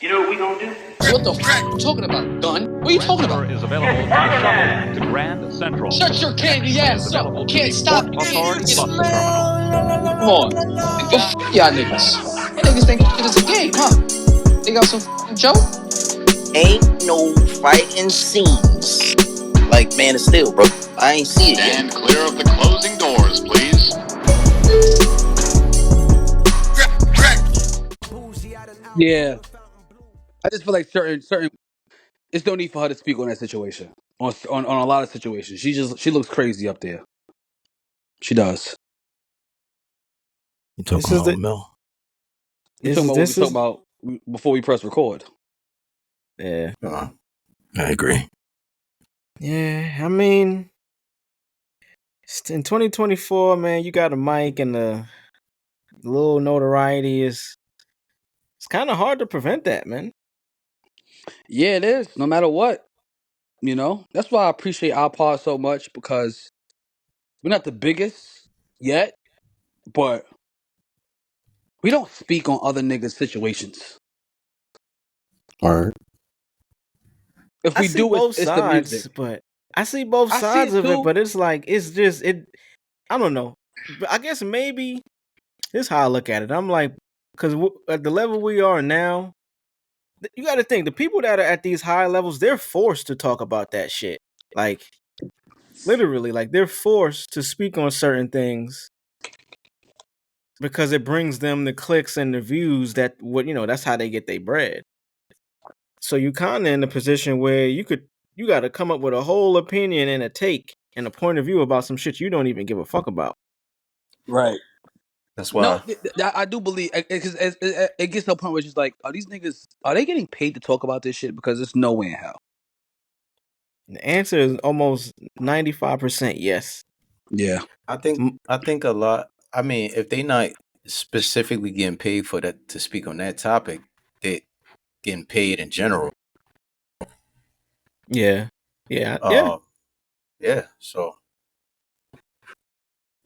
You know what we gonna do? What the f*** you talking about, gun? What are you talking about? Is available to the shuttle to Grand Central. Shut your candy ass up. You can't stop me. Authority Come bus terminal. on. Nigga, f*** y'all niggas. You niggas think shit is a game, huh? They got some f***ing joke? Ain't no fighting scenes like Man of Steel, bro. I ain't see it yet. Stand clear of the closing doors, please. Yeah, I just feel like certain. There's no need for her to speak on that situation. On a lot of situations, she looks crazy up there. She does. You This talking is about the Mel? We're this talking is about what we this is talking about before we press record. yeah. I agree. Yeah, I mean, in 2024, man, you got a mic and a little notoriety is it's kind of hard to prevent that, man. Yeah, it is. No matter what, that's why I appreciate our pod so much because we're not the biggest yet, but we don't speak on other niggas' situations. Word. If I we see do, both it's the music. sides, but I see both I see sides it of it, too. but it's like it's just it. I don't know. But I guess maybe this is how I look at it. I'm like, because at the level we are now, you got to think the people that are at these high levels, they're forced to talk about that shit. Like literally, like they're forced to speak on certain things because it brings them the clicks and the views that that's how they get their bread. So you kind of in a position where you got to come up with a whole opinion and a take and a point of view about some shit you don't even give a fuck about. Right. That's No, why. I do believe because it gets to a point where it's just like, are these niggas are they getting paid to talk about this shit? Because there's no way in hell. The answer is almost 95% yes. Yeah. I think a lot. I mean, if they not specifically getting paid for that to speak on that topic, they getting paid in general. Yeah. Yeah. Yeah. Yeah. So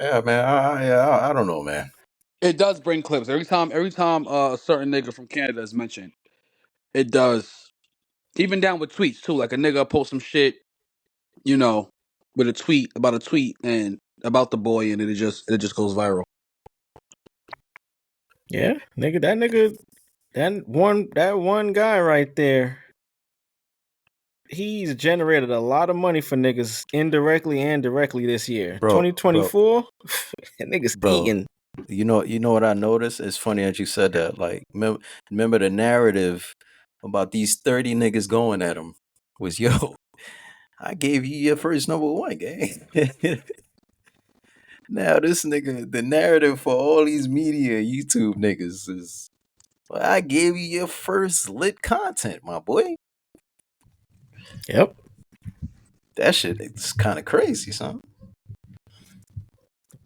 yeah, man. I don't know, man. It does bring clips every time. Every time a certain nigga from Canada is mentioned, it does. Even down with tweets too. Like a nigga post some shit, you know, with a tweet about a tweet and about the boy, and it just goes viral. Yeah. That one guy right there, he's generated a lot of money for niggas indirectly and directly this year. Bro, 2024, niggas bro. eating. You know what I noticed? It's funny that you said that. Like, remember the narrative about these 30 niggas going at him was, yo, I gave you your first number one, gang. Now this nigga, the narrative for all these media YouTube niggas is, well, I gave you your first lit content, my boy. Yep. That shit is kind of crazy, son.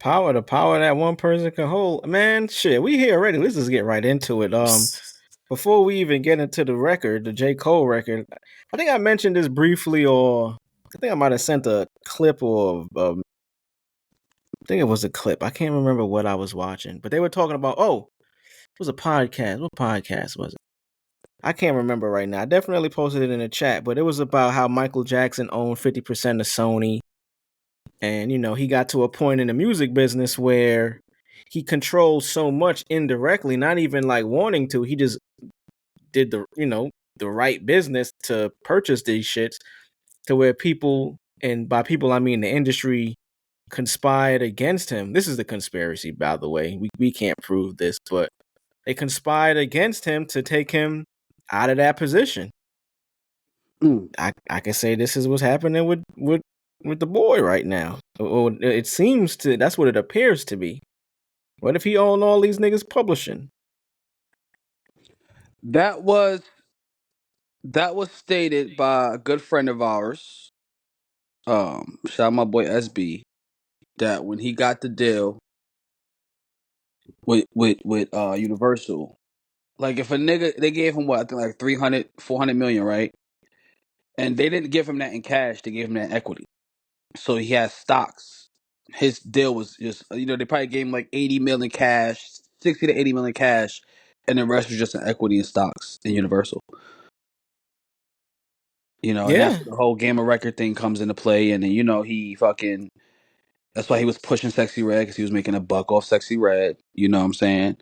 The power that one person can hold. Man, shit, we here already. Let's just get right into it. Before we even get into the record, the J. Cole record, I think I mentioned this briefly, or I think I might have sent a clip or I think it was a clip. I can't remember what I was watching, but they were talking about, it was a podcast. What podcast was it? I can't remember right now. I definitely posted it in the chat, but it was about how Michael Jackson owned 50% of Sony. And, he got to a point in the music business where he controlled so much indirectly, not even like wanting to. He just did the right business to purchase these shits to where people, and by people, I mean the industry, conspired against him. This is the conspiracy, by the way. We can't prove this, but they conspired against him to take him out of that position. Mm. I can say this is what's happening with the boy right now. Or it seems to. That's what it appears to be. What if he owned all these niggas publishing? That was stated by a good friend of ours. Shout out my boy SB. That when he got the deal with Universal, like if a nigga they gave him what I think like 300, 400 million, right? And they didn't give him that in cash; they gave him that in equity. So he has stocks. His deal was just they probably gave him like 80 million cash, 60 to 80 million cash, and the rest was just an equity in stocks in Universal. You know, and that's Yeah, where the whole Gamma record thing comes into play. And then he fucking. That's why he was pushing Sexy Red, because he was making a buck off Sexy Red. You know what I'm saying?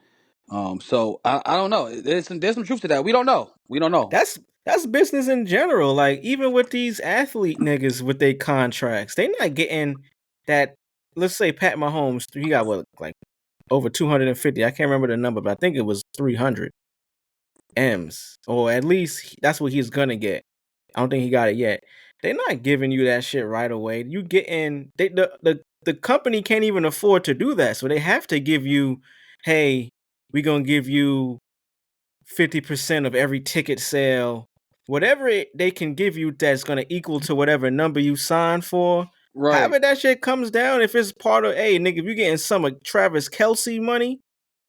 So I don't know. There's some truth to that. We don't know. We don't know. that's business in general. Like even with these athlete niggas with their contracts, they not getting that. Let's say Pat Mahomes, he got what, like over 250. I can't remember the number, but I think it was 300 M's, or at least that's what he's gonna get. I don't think he got it yet. They're not giving you that shit right away. You getting the company can't even afford to do that, so they have to give you, hey, we gonna give you 50% of every ticket sale, whatever they can give you that's gonna equal to whatever number you sign for. Right. However that shit comes down, if it's part of, hey nigga, if you getting some of Travis Kelsey money,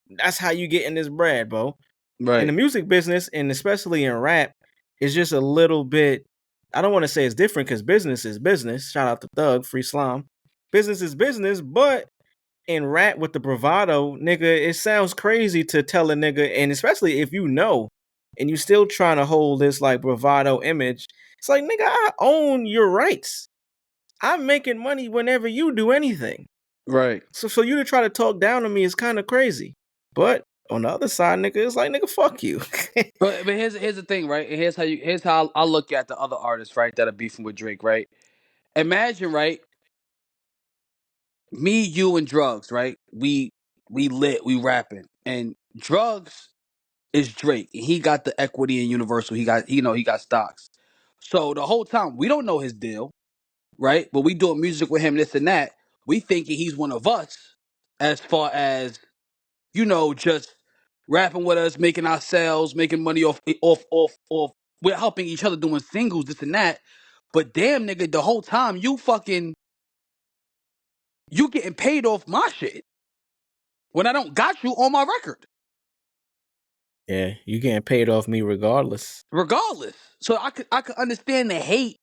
that's how you getting this bread, bro. In the Right. music business, and especially in rap, it's just a little bit. I don't want to say it's different because business is business. Shout out to Thug, Free Slime. Business is business, but in rap with the bravado, nigga, it sounds crazy to tell a nigga, and especially if you know, and you still trying to hold this like bravado image. It's like, nigga, I own your rights. I'm making money whenever you do anything. Right. So you to try to talk down to me is kind of crazy. But on the other side, nigga, it's like, nigga, fuck you. But here's the thing, right? And here's how I look at the other artists, right, that are beefing with Drake, right? Imagine, right, me, you, and Drugs, right? We lit, we rapping, and Drugs is Drake, and he got the equity in Universal. He got stocks. So the whole time we don't know his deal, right? But we doing music with him, this and that. We thinking he's one of us, as far as just rapping with us, making our sales, making money off. We're helping each other doing singles, this and that. But damn, nigga, the whole time you getting paid off my shit when I don't got you on my record, Yeah, you getting paid off me regardless. regardless. So I could understand the hate,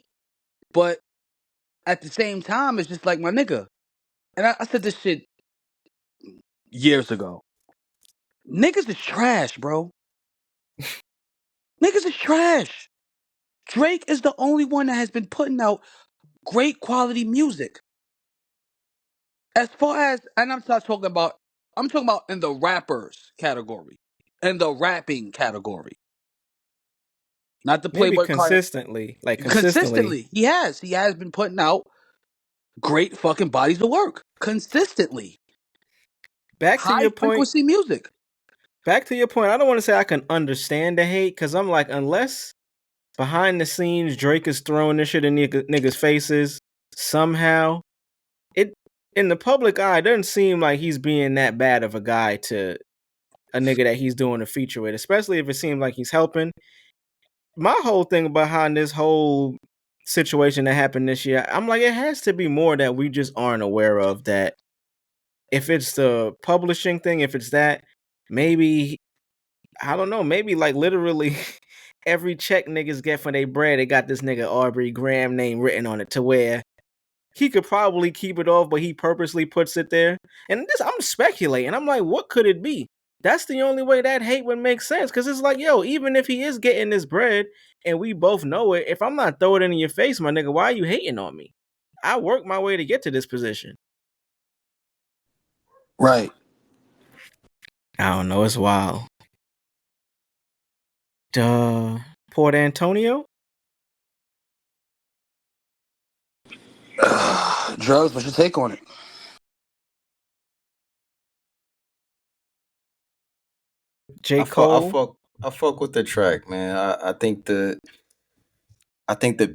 but at the same time, it's just like, my nigga. And I said this shit years ago. Niggas is trash, bro. Niggas is trash. Drake is the only one that has been putting out great quality music. As far as, and I'm talking about in the rappers category, in the rapping category, not the Maybe Playboy Cardi. consistently, like consistently. Consistently, he has been putting out great fucking bodies of work consistently, Back to high your point. frequency music. Back to your point. I don't want to say I can understand the hate because I'm like, unless behind the scenes Drake is throwing this shit in niggas' faces somehow, it in the public eye it doesn't seem like he's being that bad of a guy to a nigga that he's doing a feature with, especially if it seems like he's helping. My whole thing behind this whole situation that happened this year, I'm like, it has to be more that we just aren't aware of. That if it's the publishing thing, if it's that, maybe, I don't know, maybe like literally every check niggas get for their bread, they got this nigga Aubrey Graham name written on it, to where he could probably keep it off, but he purposely puts it there. And this, I'm speculating. I'm like, what could it be? That's the only way that hate would make sense. Cause it's like, yo, even if he is getting this bread and we both know it, if I'm not throwing it in your face, my nigga, why are you hating on me? I worked my way to get to this position. Right. I don't know, it's wild. Port Antonio? Drugs, what's your take on it? J. Cole? I fuck with the track, man. I think the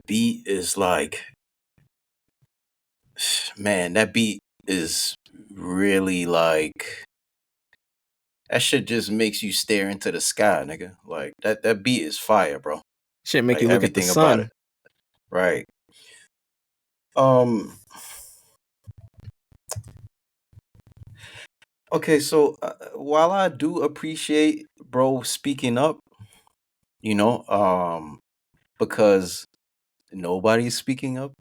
beat is like, man, that beat is really like, that shit just makes you stare into the sky, nigga. Like that beat is fire, bro. Shit make Like you look at the everything about sun. it. Right. Um okay, so while I do appreciate bro speaking up, you know, because nobody's speaking up.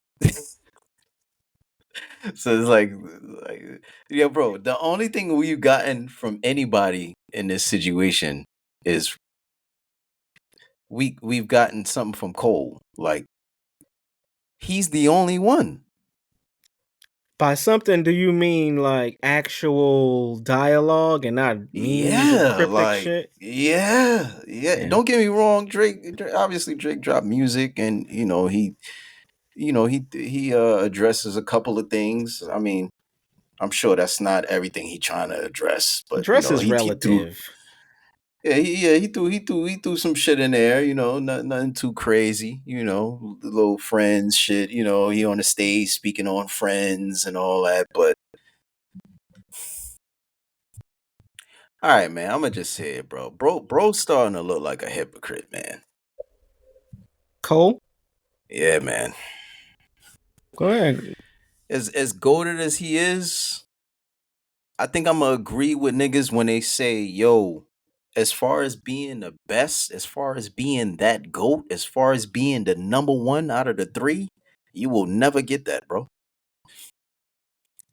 So it's like, yeah, bro. The only thing we've gotten from anybody in this situation is we've gotten something from Cole. Like, he's the only one. By something, do you mean like actual dialogue and not memes and cryptic like shit? yeah. Don't get me wrong, Drake obviously Drake dropped music, and he addresses a couple of things. I mean, I'm sure that's not everything he trying to address, but Dress is he threw, relative. he threw some shit in there, nothing too crazy, little Friends shit, he on the stage speaking on Friends and all that, but all right, man, I'm gonna just say it, bro. Bro's starting to look like a hypocrite, man. Cole? Yeah, man. Go ahead. As goated as he is, I think I'm gonna agree with niggas when they say, yo, as far as being the best, as far as being that GOAT, as far as being the number one out of the three, you will never get that, bro.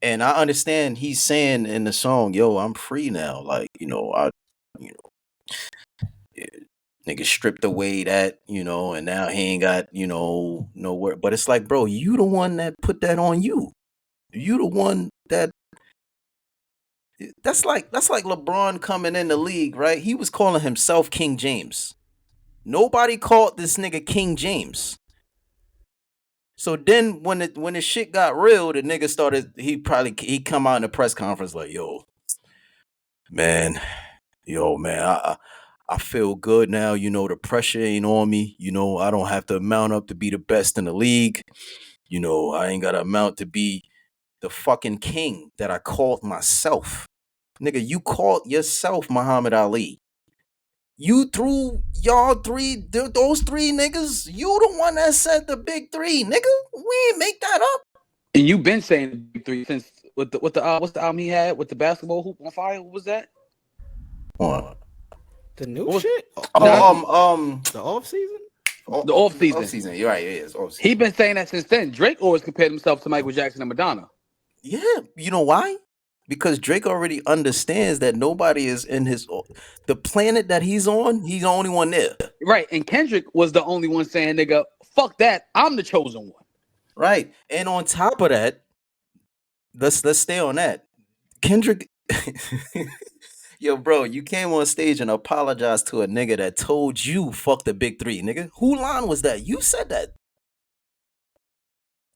And I understand he's saying in the song, yo, I'm free now. Like, nigga stripped away that, and now he ain't got, nowhere. But it's like, bro, you the one that put that on you. You the one that's like LeBron coming in the league, right? He was calling himself King James. Nobody called this nigga King James. So then when the shit got real, the nigga started, he come out in the press conference like, yo, man, I feel good now. The pressure ain't on me. I don't have to mount up to be the best in the league. I ain't got to amount to be the fucking king that I called myself. Nigga, you called yourself Muhammad Ali. You threw y'all those three niggas. You the one that said the big three, nigga. We ain't make that up. And you've been saying the big three since what's the album he had with the basketball hoop on fire? What was that? What? The new shit? The off season? The off season. Off season. You're right. It is off season. He been saying that since then. Drake always compared himself to Michael Jackson and Madonna. Yeah, you know why? Because Drake already understands that nobody is in the planet that he's on. He's the only one there. Right, and Kendrick was the only one saying, "Nigga, fuck that. I'm the chosen one." Right, and on top of that, let's stay on that. Kendrick, yo, bro, you came on stage and apologized to a nigga that told you fuck the big three, nigga. Who line was that? You said that.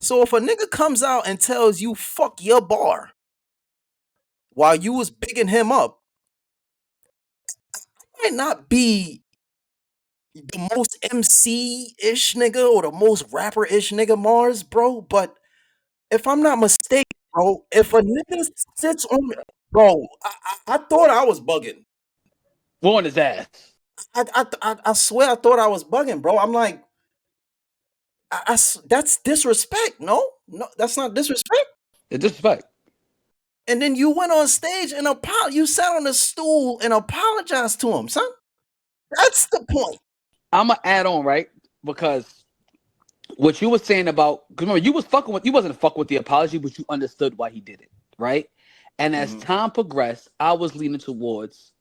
So if a nigga comes out and tells you fuck your bar while you was bigging him up, might not be the most MC-ish nigga or the most rapper-ish nigga, Marz, bro. But if I'm not mistaken, bro, if a nigga sits on, bro, I thought I was bugging. On his ass. I swear I thought I was bugging, bro. I'm like, that's disrespect. No, that's not disrespect. It's disrespect. And then you went on stage and you sat on the stool and apologized to him, son. That's the point. I'm gonna add on, right? Because what you were saying about, because remember, you wasn't fucking with the apology, but you understood why he did it, right? And as time progressed, I was leaning towards,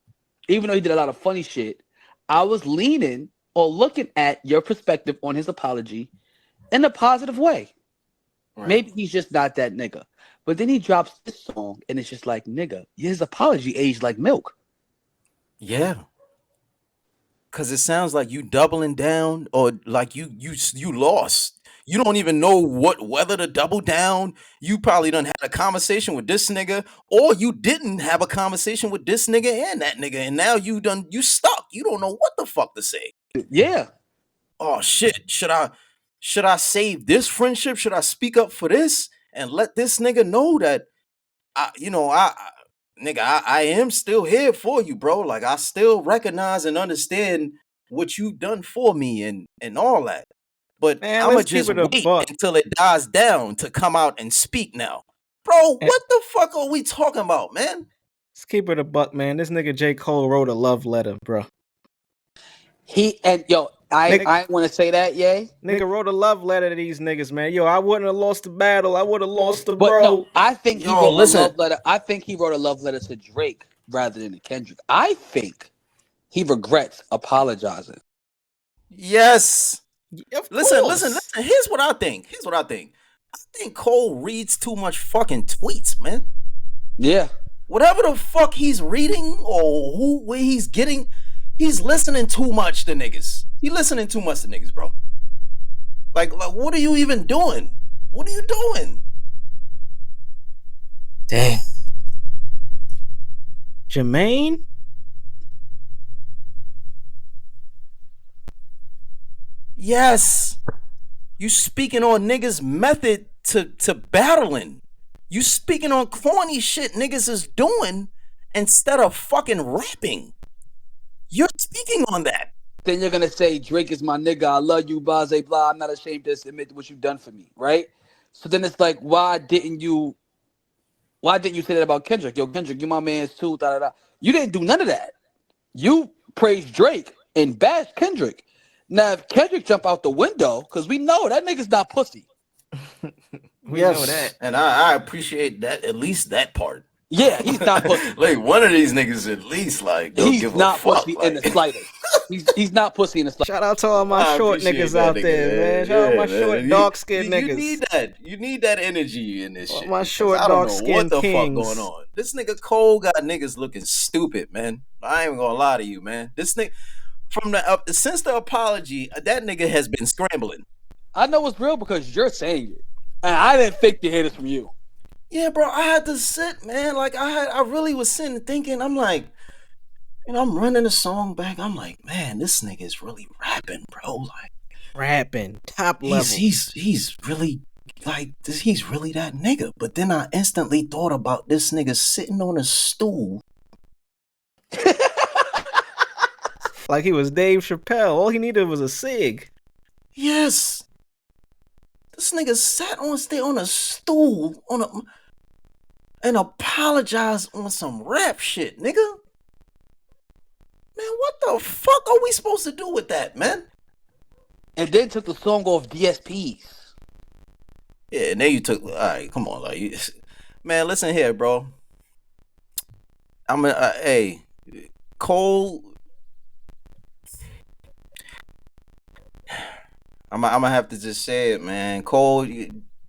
even though he did a lot of funny shit, I was leaning or looking at your perspective on his apology in a positive way. Right. Maybe he's just not that nigga. But then he drops this song, and it's just like, nigga, his apology aged like milk. Yeah. Cause it sounds like you doubling down, or like you lost. You don't even know whether to double down. You probably done had a conversation with this nigga, or you didn't have a conversation with this nigga and that nigga, and now you stuck. You don't know what the fuck to say. Yeah. Oh shit. Should I save this friendship? Should I speak up for this and let this nigga know that I am still here for you, bro. Like, I still recognize and understand what you done for me and all that. But I'ma just wait until it dies down to come out and speak now. Bro, what the fuck are we talking about, man? Let's keep it a buck, man. This nigga J. Cole wrote a love letter, bro. I want to say that, yay. Nigga wrote a love letter to these niggas, man. Yo, I wouldn't have lost the battle. I would have lost the bro. No, I think he wrote a love letter. I think he wrote a love letter to Drake rather than to Kendrick. I think he regrets apologizing. Yes. Of Listen. course. Here's what I think. I think Cole reads too much fucking tweets, man. Yeah. Whatever the fuck he's reading or where he's getting, he's listening too much to niggas. He listening too much to niggas, bro. Like what are you even doing? What are you doing? Dang. Jermaine? Yes. You speaking on niggas' method to battling. You speaking on corny shit niggas is doing instead of fucking rapping. You're speaking on that. Then you're gonna say Drake is my nigga. I love you, blah, blah, blah. I'm not ashamed to admit what you've done for me, right? So then it's like, why didn't you say that about Kendrick? Yo, Kendrick, you my man's too. Da da da. You didn't do none of that. You praised Drake and bashed Kendrick. Now, if Kendrick jump out the window, because we know that nigga's not pussy. We know that. And I appreciate that, at least that part. Yeah, he's not pussy. Like one of these niggas at least like don't He's give not a fuck. pussy in the slightest. He's not pussy in the slightest. Shout out to all my short niggas out there, man. Shout out my short, dark-skinned niggas. You need that. You need that energy in this shit. My short, I don't know dark-skinned what the kings. fuck going on. This nigga Cole got niggas looking stupid, man. I ain't even gonna lie to you, man. This nigga from since the apology, that nigga has been scrambling. I know it's real because you're saying it, and I didn't think to hear this from you. Yeah, bro, I had to sit, man. Like I really was sitting thinking, I'm like, you know, I'm running the song back. I'm like, man, this nigga is really rapping, bro. Like rapping, top level. He's really like this. He's really that nigga. But then I instantly thought about this nigga sitting on a stool. Like he was Dave Chappelle. All he needed was a cig. Yes. This nigga sat on a stool and apologized on some rap shit, nigga. Man, what the fuck are we supposed to do with that, man? And then took the song off DSPs. Yeah, and then you took. All right, come on, like, man. Listen here, bro. Hey, Cole. I'm gonna have to just say it, man. Cole,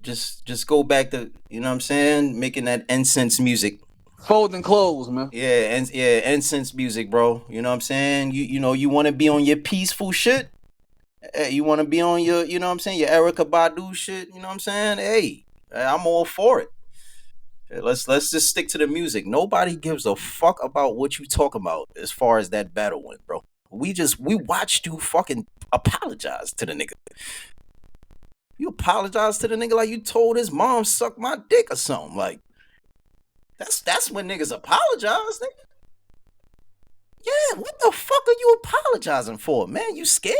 just go back to, you know what I'm saying, making that incense music. Folding clothes, man. Yeah, incense music, bro. You know what I'm saying? You know, you want to be on your peaceful shit. You want to be on your, you know what I'm saying, your Erykah Badu shit. You know what I'm saying? Hey, I'm all for it. Let's just stick to the music. Nobody gives a fuck about what you talk about as far as that battle went, bro. We watched you fucking apologize to the nigga. You apologize to the nigga like you told his mom suck my dick or something. Like that's when niggas apologize, nigga. Yeah, what the fuck are you apologizing for, man? You scared?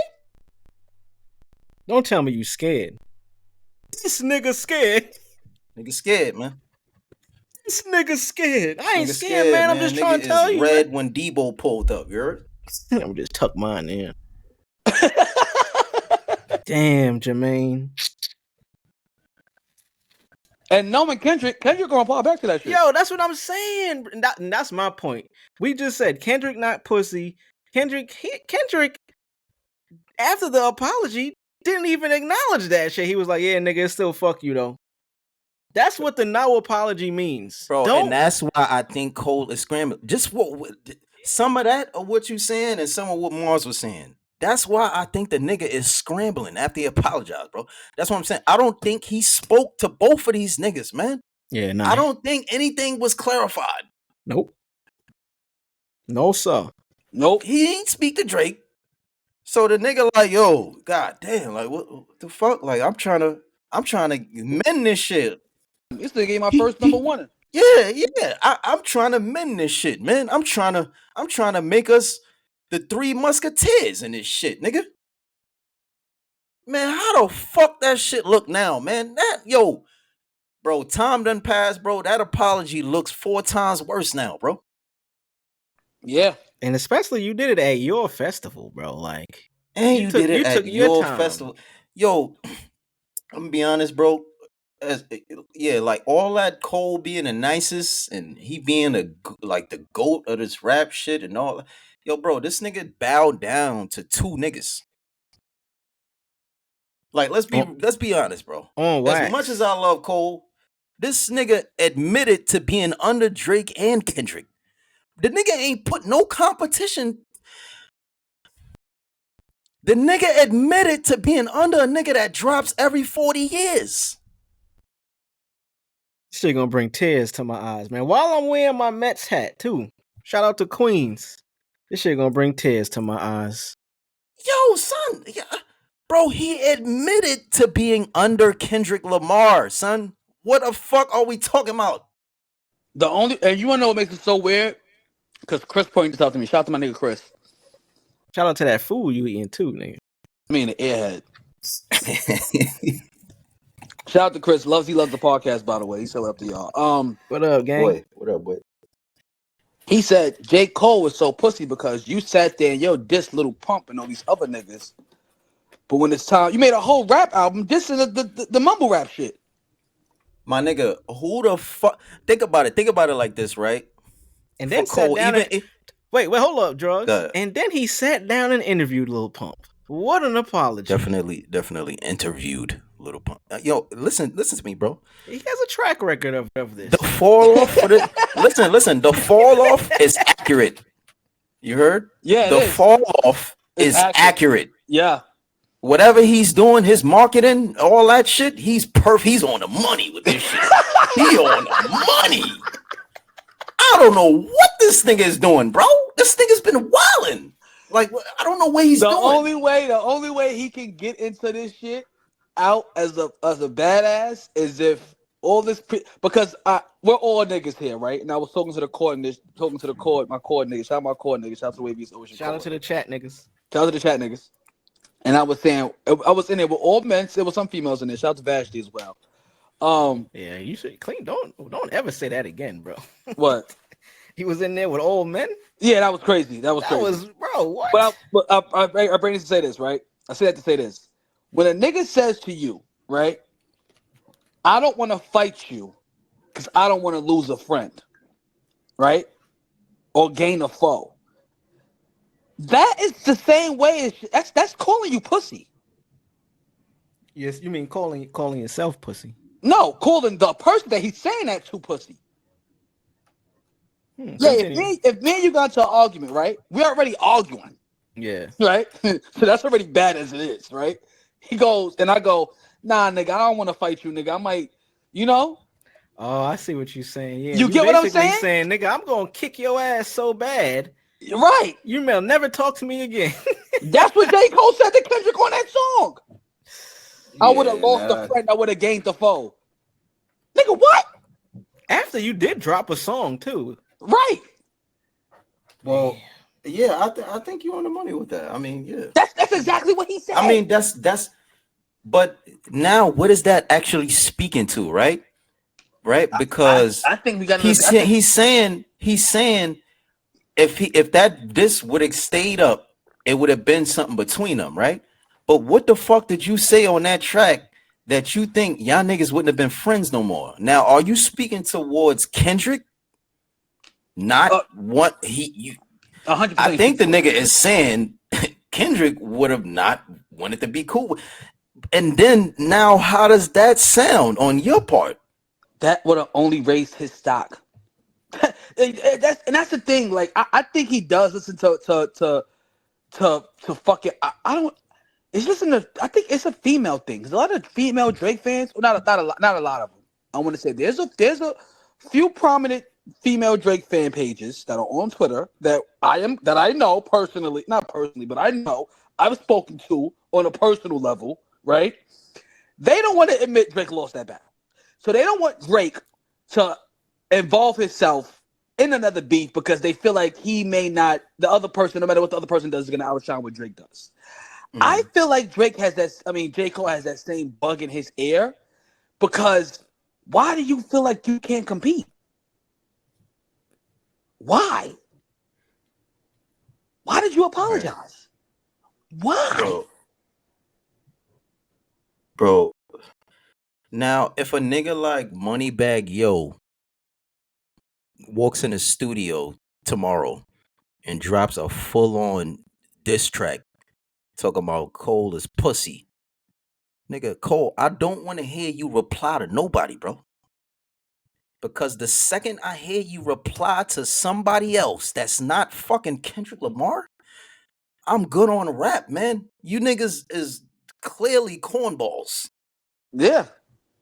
Don't tell me you scared. This nigga scared. Nigga scared, man. This nigga scared. I ain't Nigga scared, man. I'm just trying to tell you. Red when Debo pulled up, you heard? I'm just tuck mine in. Damn, Jermaine. And knowing Kendrick gonna fall back to that shit. Yo, that's what I'm saying. And that's my point. We just said Kendrick not pussy. Kendrick, after the apology, didn't even acknowledge that shit. He was like, yeah, nigga, it's still fuck you, though. That's what the no apology means. Bro, and that's why I think Cole is scrambling. Just some of that of what you saying and some of what Marz was saying. That's why I think the nigga is scrambling after he apologized, bro. That's what I'm saying. I don't think he spoke to both of these niggas, man. Yeah, nah. I don't think anything was clarified. Nope. No, sir. Nope. He ain't speak to Drake. So the nigga like, yo, god damn, like what the fuck? Like I'm trying to mend this shit. This nigga gave my first number one. Yeah. I'm trying to mend this shit, man. I'm trying to make us the Three Musketeers in this shit, nigga. Man, how the fuck that shit look now, man? Bro, time done passed, bro. That apology looks 4 times worse now, bro. Yeah. And especially you did it at your festival, bro. Like, and you did it at your festival. Yo, I'm gonna be honest, bro. Like all that Cole being the nicest and he being the GOAT of this rap shit and all. Yo, bro, this nigga bowed down to two niggas. Like, let's be honest, bro. On As wax. much as I love Cole, this nigga admitted to being under Drake and Kendrick. The nigga ain't put no competition. The nigga admitted to being under a nigga that drops every 40 years. This shit gonna bring tears to my eyes, man. While I'm wearing my Mets hat too. Shout out to Queens. This shit gonna bring tears to my eyes. Yo, son, bro, he admitted to being under Kendrick Lamar, son. What the fuck are we talking about? And you wanna know what makes it so weird? Because Chris pointed this out to me. Shout out to my nigga Chris. Shout out to that food you eating too, nigga. I mean, the airhead. Shout out to Chris. He loves the podcast, by the way. He's so up to y'all. What up, gang? Boy, what up, boy? He said J. Cole was so pussy because you sat there and diss Little Pump and all these other niggas. But when it's time, you made a whole rap album dissing the mumble rap shit. My nigga, who the fuck? Think about it. Think about it like this, right? And then For Cole, sat down. Wait, hold up, drugs. And then he sat down and interviewed Lil Pump. What an apology. Definitely interviewed Little Pump. Yo, listen to me, bro. He has a track record of this. The fall off for the listen. The fall off is accurate. You heard? Yeah. The fall off is accurate. Yeah. Whatever he's doing, his marketing, all that shit, he's He's on the money with this shit. He on the money. I don't know what this nigga is doing, bro. This nigga's been wilding. Like, I don't know what he's doing. The only way he can get into this shit out as a badass is if all this because we're all niggas here, right? And I was talking to the court my court niggas. Shout out my court niggas. Shout out to Wavy's Ocean. Shout out to the chat niggas. Shout out to the chat niggas. And I was saying I was in there with all men. There was some females in there. Shout out to Vashti as well. Yeah, you should clean. Don't ever say that again, bro. What? He was in there with old men. Yeah, that was crazy. That was bro. What? But I bring this to say this, right? I say that to say this. When a nigga says to you, right, I don't want to fight you because I don't want to lose a friend, right, or gain a foe. That is the same way as that's calling you pussy. Yes, you mean calling yourself pussy? No, calling the person that he's saying that to pussy. Yeah, if me and you got into an argument, right? We're already arguing. Yeah. Right? So that's already bad as it is, right? He goes, and I go, nah, nigga, I don't want to fight you, nigga. I might, Oh, I see what you're saying. Yeah. You get what I'm saying? Saying, nigga, I'm going to kick your ass so bad. Right. You may never talk to me again. That's what J. Cole said to Kendrick on that song. Yeah, I would have lost a friend. I would have gained the foe. Nigga, what? After you did drop a song, too. Right. Well, yeah, I think you're on the money with that. I mean, yeah. That's exactly what he said. I mean, that's but now what is that actually speaking to, right? Right? Because I think we got he's saying if this would have stayed up, it would have been something between them, right? But what the fuck did you say on that track that you think y'all niggas wouldn't have been friends no more? Now, are you speaking towards Kendrick? Not what you 100%. I think the nigga is saying Kendrick would have not wanted to be cool. And then now, how does that sound on your part? That would have only raised his stock. That's the thing. Like I think he does listen to fucking. I don't. It's listen to. I think it's a female thing. There's a lot of female Drake fans. Well, not a lot of them. I want to say there's a few prominent female Drake fan pages that are on Twitter that I know personally, not personally, but I know I've spoken to on a personal level, right? They don't want to admit Drake lost that battle. So they don't want Drake to involve himself in another beef because they feel like he may not, the other person, no matter what the other person does, is going to outshine what Drake does. Mm-hmm. I feel like J. Cole has that same bug in his ear because why do you feel like you can't compete? Why? Why did you apologize? Why? Bro. Now, if a nigga like Moneybagg Yo walks in the studio tomorrow and drops a full-on diss track talking about Cole is pussy. Nigga, Cole, I don't want to hear you reply to nobody, bro. Because the second I hear you reply to somebody else that's not fucking Kendrick Lamar, I'm good on rap, man. You niggas is clearly cornballs. Yeah.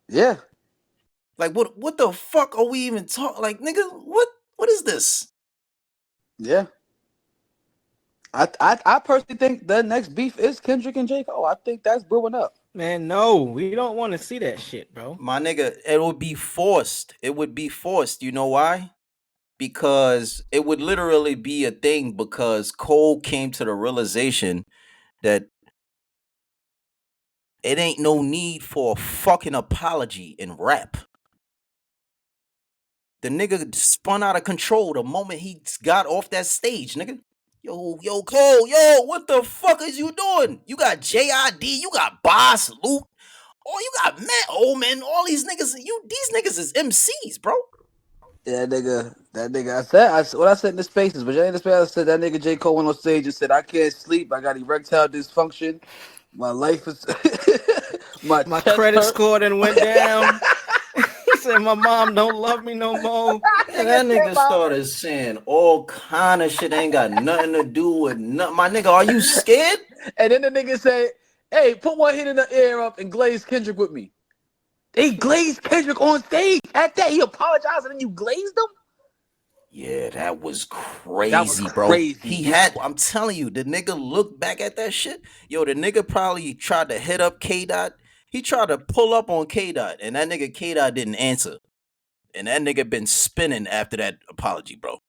Yeah. Like what the fuck are we even talking? Like, nigga, what is this? Yeah. I personally think the next beef is Kendrick and J. Cole. I think that's brewing up. Man, no, we don't want to see that shit, bro. My nigga, it would be forced. It would be forced. You know why? Because it would literally be a thing because Cole came to the realization that it ain't no need for a fucking apology in rap. The nigga spun out of control the moment he got off that stage, nigga. Yo, Cole, what the fuck is you doing? You got JID, you got Boss, Luke, oh, you got Matt, oh man, all these niggas, these niggas is MCs, bro. Yeah, that nigga. What I said in the spaces, but in the space I said that nigga J. Cole went on stage and said, "I can't sleep. I got erectile dysfunction. My life is My credit score then went down." He said, "My mom don't love me no more." And that nigga started saying all kind of shit ain't got nothing to do with nothing. My nigga, are you scared? And then the nigga said, "Hey, put one hand in the air up and glaze Kendrick with me." They glazed Kendrick on stage. At that, he apologized and then you glazed him? Yeah, that was crazy, bro. I'm telling you, the nigga looked back at that shit. Yo, the nigga probably tried to hit up K-Dot. He tried to pull up on K-Dot, and that nigga K-Dot didn't answer. And that nigga been spinning after that apology, bro.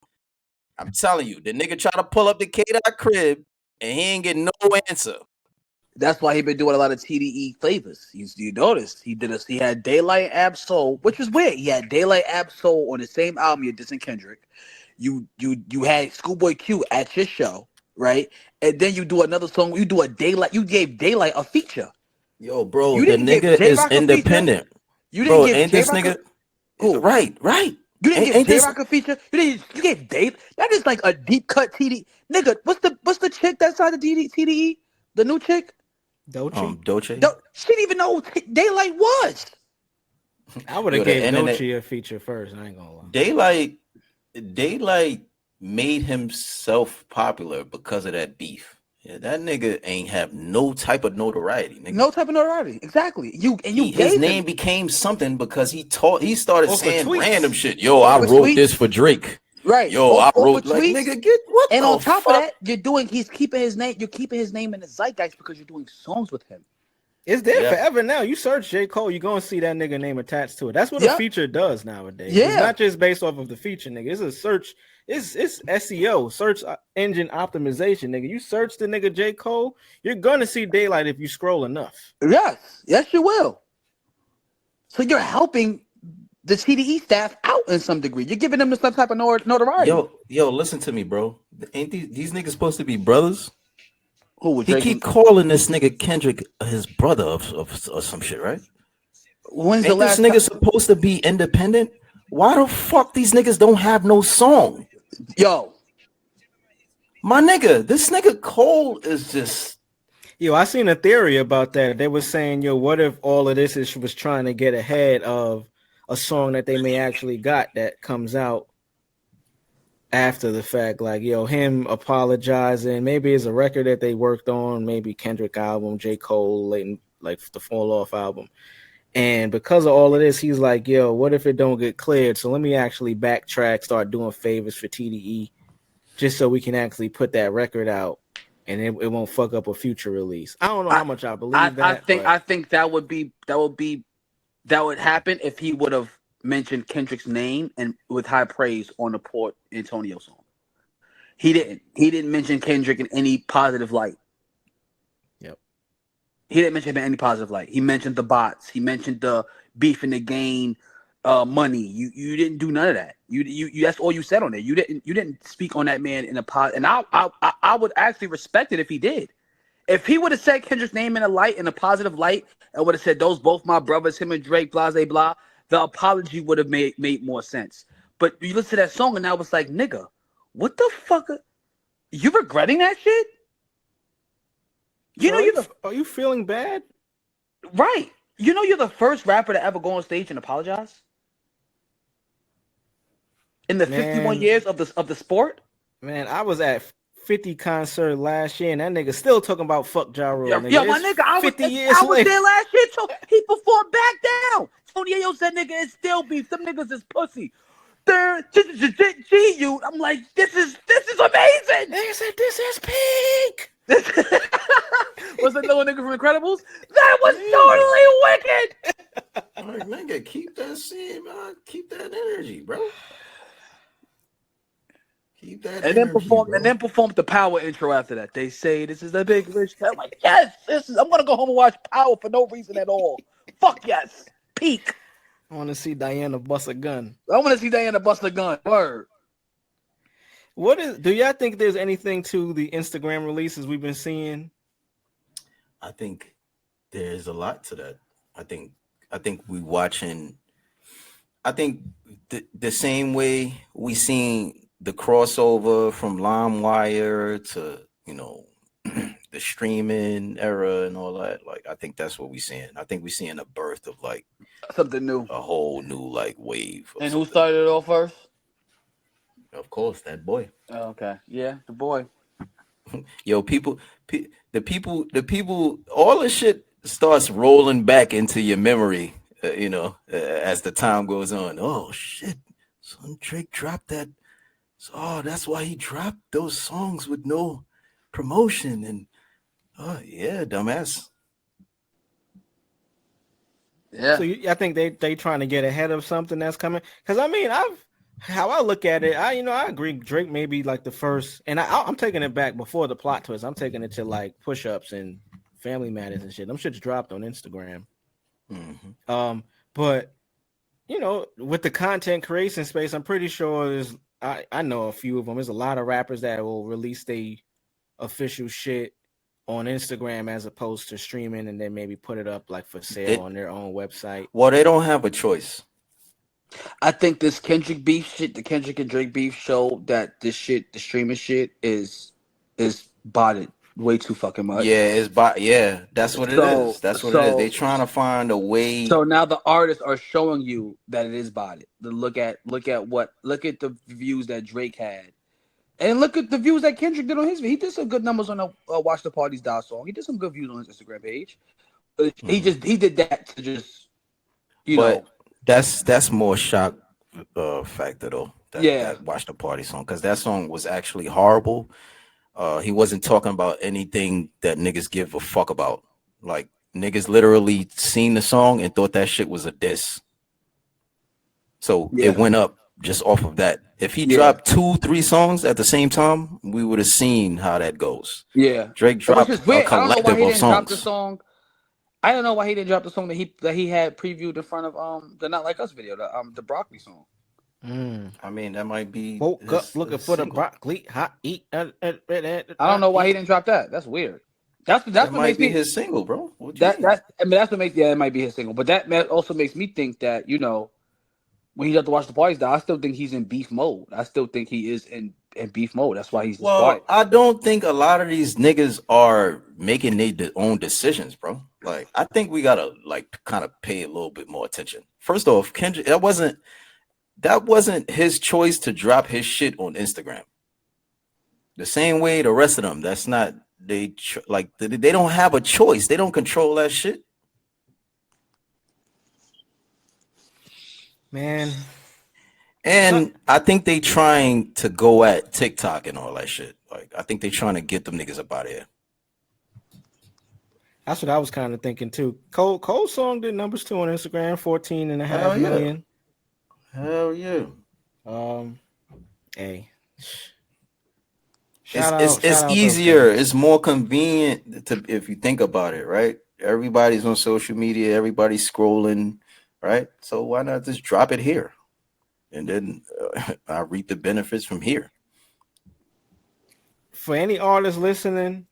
I'm telling you, the nigga tried to pull up the K-Dot crib, and he ain't getting no answer. That's why he been doing a lot of TDE flavors. You noticed he had Daylight Ab Soul, which was weird. He had Daylight Ab Soul on the same album you dissing Kendrick. You had Schoolboy Q at your show, right? And then you do another song. You do a Daylight. You gave Daylight a feature. Yo, bro, the nigga is independent. You didn't give ain't this nigga? Right. You didn't give J-Rock a feature. You gave Dave. That is like a deep cut TDE. Nigga, what's the chick that signed the TDE? The new chick. Doce. She didn't even know who Daylight was. I would have gave Doce a feature first. I ain't gonna lie. Daylight made himself popular because of that beef. Yeah, that nigga ain't have no type of notoriety. Nigga. No type of notoriety. Exactly. His name became something because he started saying random shit. Yo, I wrote this for Drake. Right. Yo, I wrote like nigga get what? And the on top fuck? of that, he's keeping his name. You're keeping his name in the zeitgeist because you're doing songs with him. It's there forever now. You search J. Cole, you're gonna see that nigga name attached to it. That's what a feature does nowadays. Yeah. It's not just based off of the feature, nigga. It's a search. It's SEO, search engine optimization, nigga. You search the nigga J. Cole, you're gonna see Daylight if you scroll enough. Yes, you will. So you're helping the TDE staff out in some degree. You're giving them some type of notoriety. Yo, listen to me, bro. Ain't these niggas supposed to be brothers? He keep calling this nigga Kendrick his brother of some shit, right? When's Ain't this nigga supposed to be independent? Why the fuck these niggas don't have no song? Yo, my nigga, this nigga Cole is just. Yo, I seen a theory about that. They were saying, yo, what if all of this was trying to get ahead of a song that they may actually got that comes out after the fact, like, yo, him apologizing, maybe it's a record that they worked on, maybe Kendrick album, J. Cole, like the Fall Off album. And because of all of this, he's like, yo, what if it don't get cleared? So let me actually backtrack, start doing favors for TDE, just so we can actually put that record out and it won't fuck up a future release. I don't know how much I believe that. I think that would happen if he would have mentioned Kendrick's name and with high praise on the Port Antonio song. He didn't mention Kendrick in any positive light. Yep. He didn't mention him in any positive light. He mentioned the bots. He mentioned the beef in the game, money. You didn't do none of that. You that's all you said on it. You didn't speak on that man in a and I would actually respect it if he did. If he would have said Kendrick's name in a positive light and would have said those both my brothers, him and Drake, blah blah blah, the apology would have made more sense. But you listen to that song and I was like, nigga, what the fuck? You regretting that shit? You So know you're are you feeling bad? right. You know you're the first rapper to ever go on stage and apologize in the 51 Man, years of the sport. man, I was at 50 concert last year, and that nigga still talking about fuck Ja Rule, nigga. Yo, my It's nigga, 50 years I was later. there last year. He performed back down. Tony Ayo said, "Nigga, it's still beef. Them niggas is pussy." You. I'm like, this is amazing. Nigga said this is peak. Was that little nigga from Incredibles? That was totally wicked. All right, nigga, keep that same, keep that energy, bro. Keep that energy, bro. And then performed the Power intro after that. They say this is the big rich. I'm like, yes, I'm gonna go home and watch Power for no reason at all. Fuck yes, peak. I want to see Diana bust a gun. I want to see Diana bust a gun. Word. Do y'all think there's anything to the Instagram releases we've been seeing? I think there's a lot to that. I think we watching. I think the same way we seen the crossover from LimeWire to the streaming era and all that. Like I think that's what we're seeing. I think we're seeing a birth of like something new, a whole new like wave. And who started it off first? Of course, that boy. Oh, okay, yeah, the boy. Yo, the people, all the shit starts rolling back into your memory, as the time goes on. Oh shit, son, Drake dropped that. So, that's why he dropped those songs with no promotion. And oh yeah, dumbass. Yeah. So I think they trying to get ahead of something that's coming. Because I mean, how I look at it, I agree. Drake may be like the first, and I'm taking it back before the plot twist. I'm taking it to like push-ups and Family Matters and shit. Them shit's dropped on Instagram. Mm-hmm. But with the content creation space, I'm pretty sure there's. I know a few of them. There's a lot of rappers that will release their official shit on Instagram as opposed to streaming, and then maybe put it up like for sale on their own website. Well, they don't have a choice. I think this Kendrick beef shit, the Kendrick and Drake beef, showed that this shit, the streaming shit, is botted way too fucking much. Yeah, that's what it is. That's what it is. They trying to find a way. So now the artists are showing you that it is botted. Look at the views that Drake had, and look at the views that Kendrick did on his. He did some good numbers on the "Watch the Parties Die" song. He did some good views on his Instagram page. But he did that to just, That's more shock factor though. That Watch the Party song, because that song was actually horrible. He wasn't talking about anything that niggas give a fuck about. Like niggas literally seen the song and thought that shit was a diss. So it went up just off of that. If he dropped 2-3 songs at the same time, we would have seen how that goes. Yeah, Drake dropped a collective of songs. I don't know why he didn't drop the song that he had previewed in front of the Not Like Us video, the broccoli song. I mean, that might be woke up looking for the broccoli hot eat. I don't know why he didn't drop that. That's weird. That's that what might makes be me his single, bro. That's what makes it might be his single. But that also makes me think that when he got to Watch the Parties Die, I still think he's in beef mode. I still think he is in beef mode. That's why he's quiet. I don't think a lot of these niggas are making their own decisions, bro. Like, I think we gotta like kind of pay a little bit more attention. First off, Kendrick, that wasn't his choice to drop his shit on Instagram. The same way the rest of them. That's not they don't have a choice. They don't control that shit. Man. And I think they trying to go at TikTok and all that shit. Like, I think they trying to get them niggas up out of here. That's what I was kind of thinking too. Cole's song did numbers too on Instagram, 14.5 million. Hell yeah. Hey. It's easier. It's more convenient if you think about it, right? Everybody's on social media. Everybody's scrolling, right? So why not just drop it here? And then I reap the benefits from here. For any artist listening,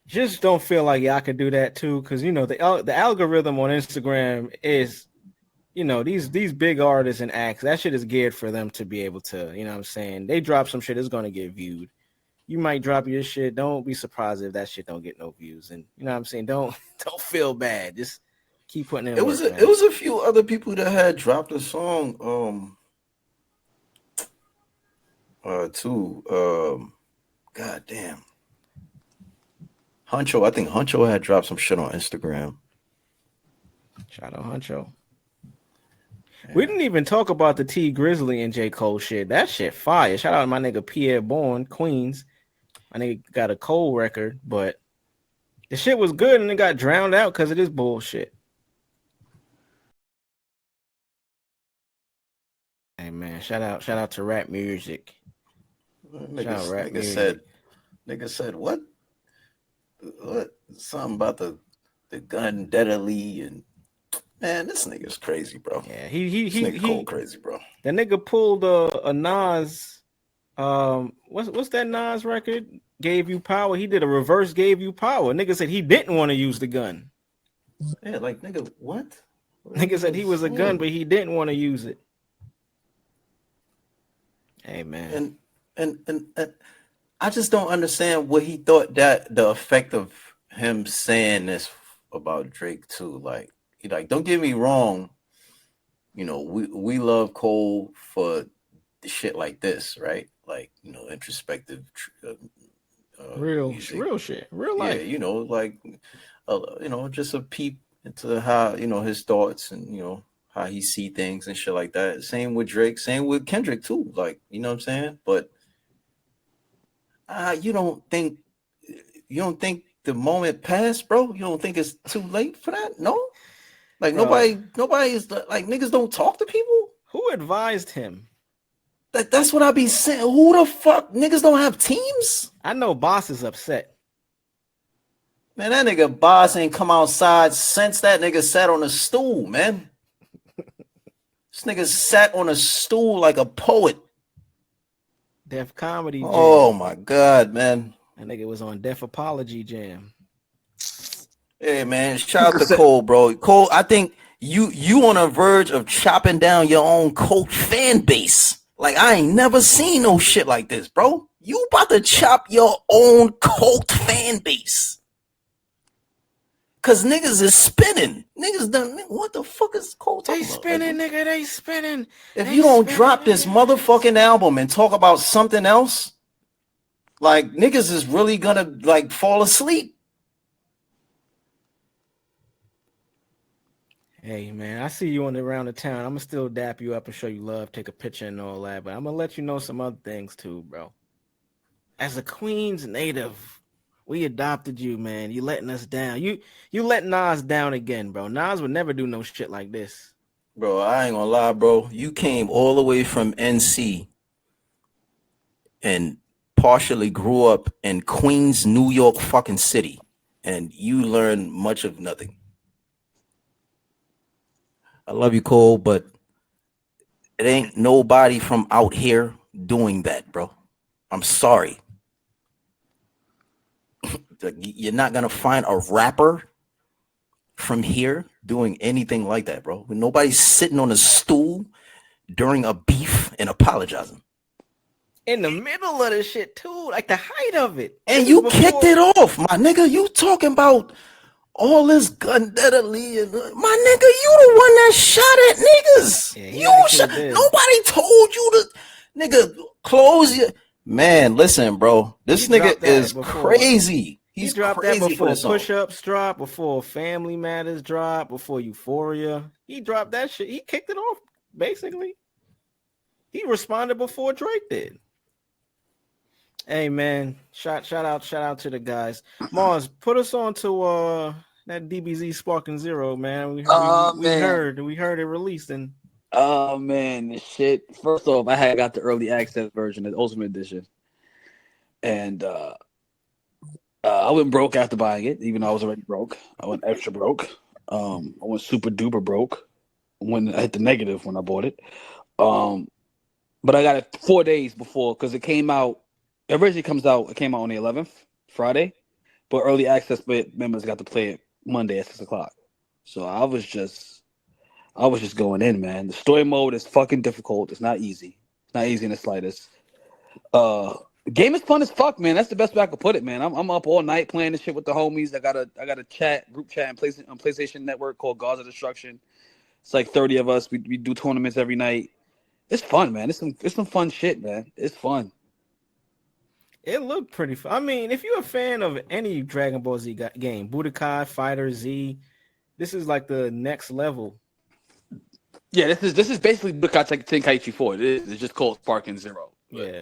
just don't feel like y'all could do that too, because the algorithm on Instagram is, these big artists and acts, that shit is geared for them to be able to, you know what I'm saying? They drop some shit, it's gonna get viewed. you might drop your shit. Don't be surprised if that shit don't get no views. And you know what I'm saying? Don't feel bad. Just keep putting in work, man. It was a few other people that had dropped a song too. God damn. Huncho, I think Huncho had dropped some shit on Instagram. Shout out Huncho. Yeah. We didn't even talk about the T Grizzly and J. Cole shit. That shit fire. Shout out to my nigga Pierre Bourne, Queens. My nigga got a Cole record, but the shit was good and it got drowned out because of this bullshit. Hey man, shout out to rap music. Nigga said what? What? Something about the gun deadly and man, this nigga's crazy, bro. Yeah, he Cole crazy, bro. That nigga pulled a Nas. What's that Nas record? Gave You Power. He did a reverse Gave You Power. Nigga said he didn't want to use the gun. Yeah, like nigga, what? Nigga said he was a gun, but he didn't want to use it. Hey man. And I just don't understand what he thought that the effect of him saying this about Drake too. Like don't get me wrong, you know, we love Cole for the shit like this, right? Like, you know, introspective real shit, real life. Yeah, you know, like you know, just a peep into how, you know, his thoughts and, you know, how he see things and shit like that. Same with Drake, same with Kendrick too. Like, you know what I'm saying? But you don't think the moment passed, bro? You don't think it's too late for that? No? Like nobody is like, niggas don't talk to people? Who advised him? That's what I be saying. Who the fuck? Niggas don't have teams? I know Boss is upset. Man, that nigga Boss ain't come outside since that nigga sat on a stool, man. This nigga sat on a stool like a poet. Def Comedy Jam. Oh my God, man. That nigga was on Def Apology Jam. Hey man, shout out to Cole, bro. Cole, I think you on a verge of chopping down your own Colt fan base. Like, I ain't never seen no shit like this, bro. You about to chop your own Colt fan base. Cause niggas is spinning. Niggas done. What the fuck is Cole talking about? They spinning, like, nigga. They spinning. If you don't drop this motherfucking album and talk about something else, like, niggas is really gonna like fall asleep. Hey man, I see you on the round of town. I'm gonna still dap you up and show you love, take a picture and all that, but I'm gonna let you know some other things too, bro. As a Queens native, we adopted you, man. You letting us down. You let Nas down again, bro. Nas would never do no shit like this. Bro, I ain't gonna lie, bro. You came all the way from NC and partially grew up in Queens, New York fucking city, and you learned much of nothing. I love you, Cole, but it ain't nobody from out here doing that, bro. I'm sorry. You're not gonna find a rapper from here doing anything like that, bro. Nobody's sitting on a stool during a beef and apologizing. In the middle of the shit too, like the height of it. And you kicked it off, my nigga. You talking about all this gun deadly and my nigga, you the one that shot at niggas. Yeah, you shot. Nobody told you to, nigga, close your man. Listen, bro, this nigga is crazy. He dropped that before Push-Ups drop, before Family Matters drop, before Euphoria. He dropped that shit. He kicked it off, basically. He responded before Drake did. Hey man, shout out to the guys. Marz, put us on to that DBZ Sparking Zero, man. We heard it released and oh man, this shit. First off, I had got the early access version, the Ultimate Edition, and I went broke after buying it, even though I was already broke. I went extra broke. I went super duper broke when I hit the negative when I bought it. But I got it 4 days before because it came out. It originally came out on the 11th, Friday, but early access members got to play it Monday at 6:00. So I was just going in, man. The story mode is fucking difficult. It's not easy. It's not easy in the slightest. The game is fun as fuck, man. That's the best way I could put it, man. I'm up all night playing this shit with the homies. I got a group chat on PlayStation Network called Gods of Destruction. It's like 30 of us. We do tournaments every night. It's fun, man. It's some fun shit, man. It's fun. It looked pretty fun. I mean, if you're a fan of any Dragon Ball Z game, Budokai, Fighter Z, this is like the next level. Yeah, this is basically Budokai Tenkaichi 4. It's just called Sparking Zero. Yeah.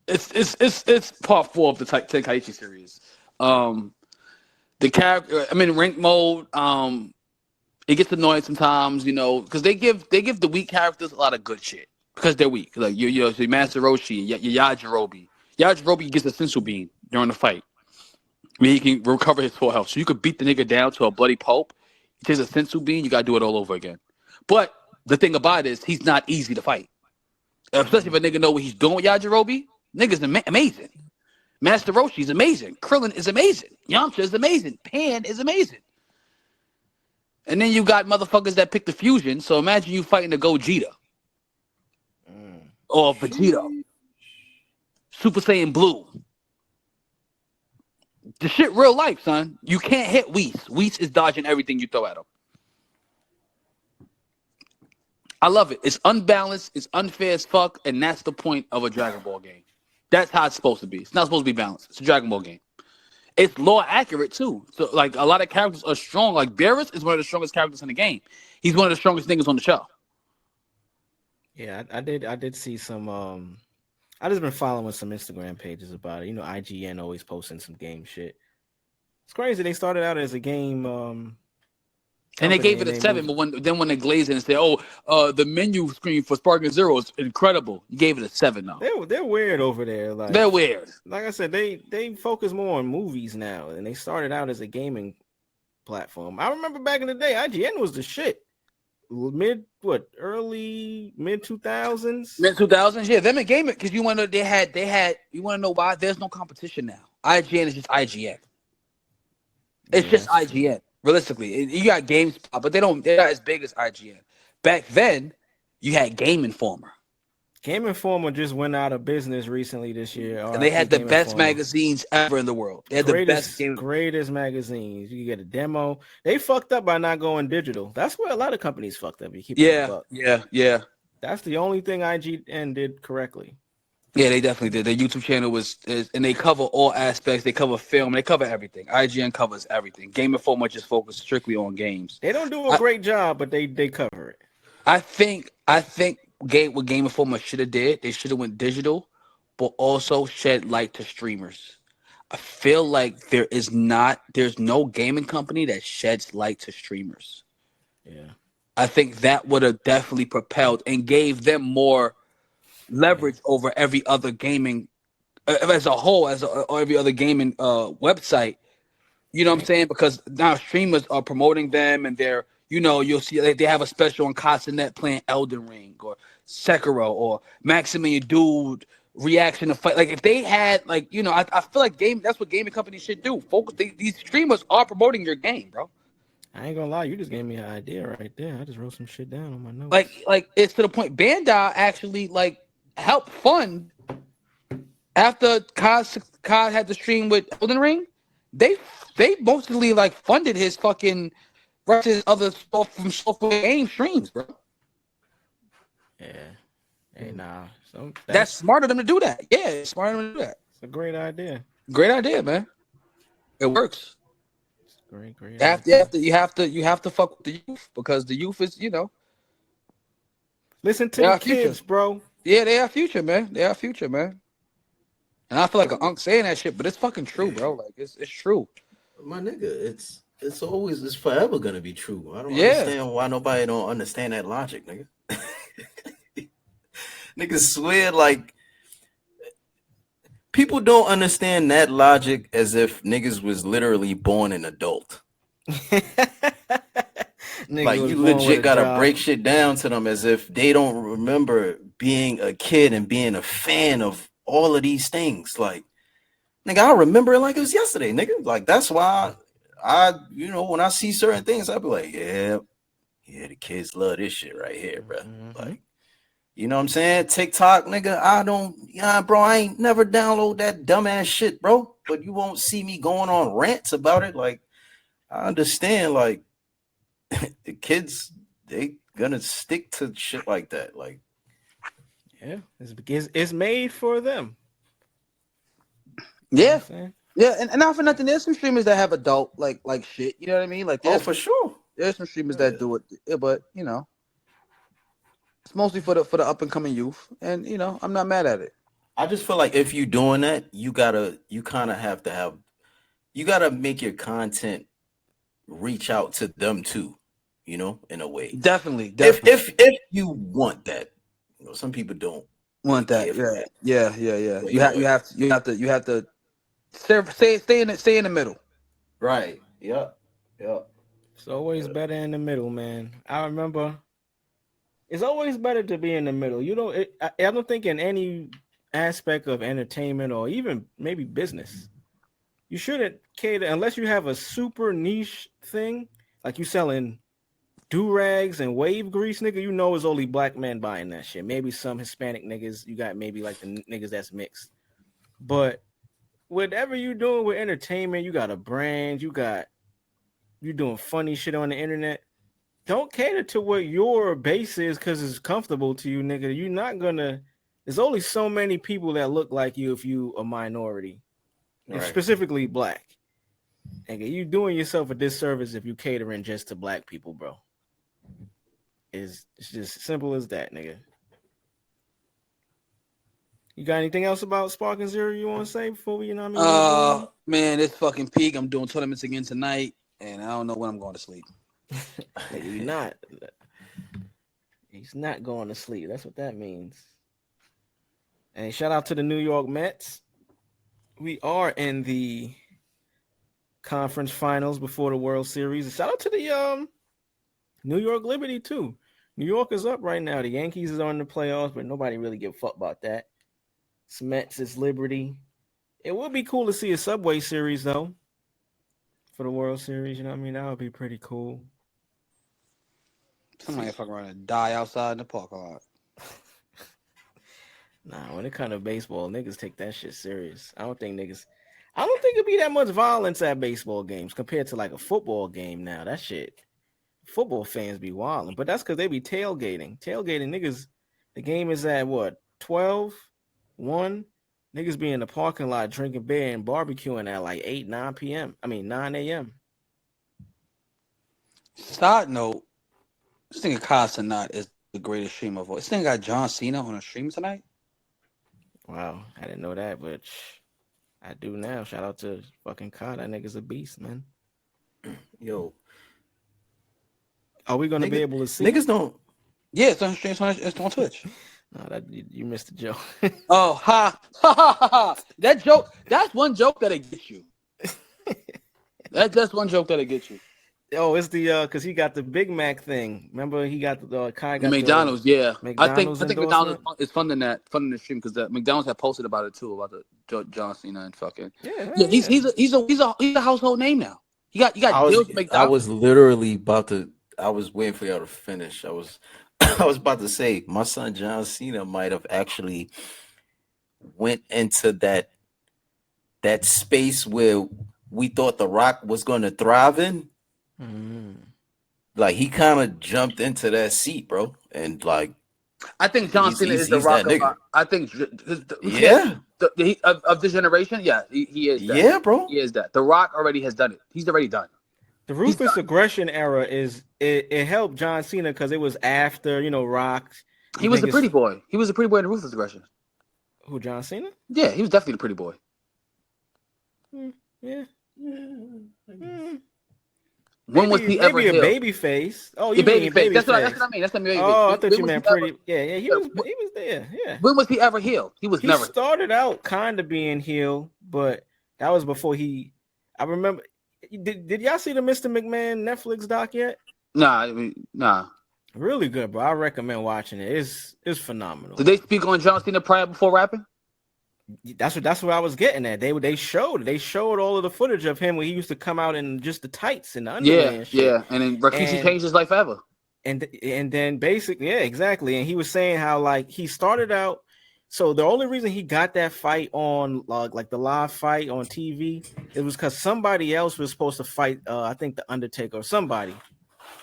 It's part 4 of the Tenkaichi series. The character, rank mode. It gets annoying sometimes, because they give the weak characters a lot of good shit because they're weak. Like your Master Roshi, your Yajirobe. Yajirobe gets a sensu bean during the fight. He can recover his full health, so you could beat the nigga down to a bloody pulp. He takes a sensu bean, you gotta do it all over again. But the thing about it is, he's not easy to fight, especially if a nigga know what he's doing with Yajirobe. Nigga's amazing. Master Roshi is amazing. Krillin is amazing. Yamcha is amazing. Pan is amazing. And then you got motherfuckers that pick the fusion. So imagine you fighting a Gogeta. Or Vegeta. Super Saiyan Blue. The shit real life, son. You can't hit Whis. Whis is dodging everything you throw at him. I love it. It's unbalanced. It's unfair as fuck. And that's the point of a Dragon Ball game. That's how it's supposed to be. It's not supposed to be balanced. It's a Dragon Ball game. It's lore accurate too. So like a lot of characters are strong. Like Beerus is one of the strongest characters in the game. He's one of the strongest niggas on the show. Yeah, I did see some. I just been following some Instagram pages about it. IGN always posting some game shit. It's crazy. They started out as a game. And they gave it a 7, but when they glazed it and said, the menu screen for Sparking Zero is incredible. You gave it a 7 though. They're weird over there. Like they're weird. Like I said, they focus more on movies now, and they started out as a gaming platform. I remember back in the day, IGN was the shit. Early mid 2000s? Mid 2000s, yeah. Them and gaming, because you want to know why? There's no competition now. IGN is just IGN. It's just IGN. Realistically, you got GameSpot, but they're not as big as IGN. Back then, you had Game Informer. Game Informer just went out of business recently this year. And they had the best magazines ever in the world. They had the greatest magazines. You get a demo. They fucked up by not going digital. That's where a lot of companies fucked up. Yeah. That's the only thing IGN did correctly. Yeah, they definitely did. Their YouTube channel and they cover all aspects. They cover film. They cover everything. IGN covers everything. Game Informer just focuses strictly on games. They don't do a great job, but they cover it. I think what Game Informer should have did, they should have went digital, but also shed light to streamers. I feel like there's no gaming company that sheds light to streamers. Yeah. I think that would have definitely propelled and gave them more leverage over every other gaming as a whole, or every other gaming website. You know what I'm saying? Because now streamers are promoting them, and they're, you'll see they have a special on Castanet playing Elden Ring or Sekiro or Maximilian Dude reaction to fight. Like if they had I feel like that's what gaming companies should do. Focus. These streamers are promoting your game, bro. I ain't gonna lie, you just gave me an idea right there. I just wrote some shit down on my notes. Like it's to the point Bandai actually helped fund after Kaz had the stream with Elden Ring. They mostly funded his fucking versus other stuff from software game streams, bro. Yeah. Hey, nah. So that's smart of them to do that. Yeah, it's smart of them to do that. It's a great idea. Great idea, man. It works. It's great. You have to fuck with the youth, because the youth is, listen to the kids, future. Bro. Yeah, they are future, man. They are future, man. And I feel like an unk saying that shit, but it's fucking true, bro. Like it's true. My nigga, it's forever gonna be true. I don't understand why nobody don't understand that logic, nigga. Niggas swear people don't understand that logic as if niggas was literally born an adult. You legit gotta break shit down to them as if they don't remember being a kid and being a fan of all of these things. Like, nigga, I remember it like it was yesterday, nigga. Like, that's why when I see certain things, I be like, yeah, the kids love this shit right here, bro. Mm-hmm. Like, You know what I'm saying? TikTok, nigga, bro, I ain't never download that dumbass shit, bro. But you won't see me going on rants about it. Like, I understand, like, the kids, they gonna stick to shit like that. Like, Yeah, it's made for them. Yeah. You know Yeah, and not for nothing, there's some streamers that have adult like shit. You know what I mean? Like, for sure. There's some streamers that do it, but you know, it's mostly for the up and coming youth, and you know, I'm not mad at it. I just feel like if you're doing that, you gotta make your content reach out to them too, you know, in a way. Definitely. If you want that, you know, some people don't Want really that? care for that. Yeah. But You have to stay in the middle. Right. Yep. It's always better in the middle, man. I remember it's always better to be in the middle. You know, I don't think in any aspect of entertainment or even maybe business, you shouldn't cater unless you have a super niche thing, like you selling do-rags and wave grease, nigga. You know it's only black men buying that shit. Maybe some Hispanic niggas. You got maybe like the niggas that's mixed. But whatever you doing with entertainment, you got a brand, you doing funny shit on the internet. Don't cater to what your base is because it's comfortable to you, nigga. You're not gonna. There's only so many people that look like you if you a minority, and specifically black. Nigga, you doing yourself a disservice if you catering just to black people, bro. It's just simple as that, nigga. You got anything else about Sparking Zero you want to say before we, you know what I mean? Man, it's fucking peak. I'm doing tournaments again tonight, and I don't know when I'm going to sleep. He's not. He's not going to sleep. That's what that means. And shout out to the New York Mets. We are in the conference finals before the World Series. Shout out to the New York Liberty too. New York is up right now. The Yankees is on the playoffs, but nobody really give a fuck about that. It's Mets, it's Liberty. It would be cool to see a Subway Series though for the World Series. You know what I mean? That would be pretty cool. Somebody fucking around and die outside in the parking lot. Nah, when it comes to baseball, niggas take that shit serious. I don't think it'd be that much violence at baseball games compared to like a football game now. That shit, football fans be wilding, but that's because they be tailgating. Tailgating niggas, the game is at what, 12, 1? Niggas be in the parking lot drinking beer and barbecuing at like 8, 9 p.m. I mean, 9 a.m. Side note, this nigga Kyle Sanat is the greatest streamer of all. This nigga got John Cena on a stream tonight. Wow, I didn't know that, but I do now. Shout out to fucking Kyle. That nigga's a beast, man. Yo, are we gonna be able to see? Niggas don't. Yeah, it's on stream. It's on Twitch. No, that you missed the joke. Oh, ha ha ha! That joke. That's one joke that'll get you. That's one joke that'll get you. Oh, it's the because he got the Big Mac thing. Remember, he got the Kai got McDonald's. I think endorsement? McDonald's is funding the stream because McDonald's had posted about it too about the John Cena and fucking he's a household name now. You got deals with McDonald's. I was literally about to. I was waiting for y'all to finish. I was about to say my son John Cena might have actually went into that space where we thought The Rock was going to thrive in. Like he kind of jumped into that seat, bro, and like I think John Cena is The Rock. I think of this generation, he is. That. Yeah, bro, he is that. The Rock already has done it. He's already done. The ruthless aggression era it helped John Cena because it was after Rock. He was a pretty boy. He was a pretty boy in the ruthless aggression. Who, John Cena? Yeah, he was definitely the pretty boy. Yeah. When was he ever a baby face? Oh, you baby face. That's what I mean. That's the baby face. Oh, I thought you meant pretty. Yeah, he was there. Yeah. When was he ever healed? He never. He started out kind of being healed, but that was before he. I remember. Did y'all see the Mr. McMahon Netflix doc yet? Nah. Really good, bro. I recommend watching it. It's phenomenal. Did they speak on John Cena prior before rapping? That's what I was getting at. They showed all of the footage of him when he used to come out in just the tights and the underwear and shit. Yeah, and then Rikishi changed his life forever. and then basically, yeah, exactly. And he was saying how like he started out. So the only reason he got that fight on like the live fight on TV, it was because somebody else was supposed to fight. I think the Undertaker or somebody.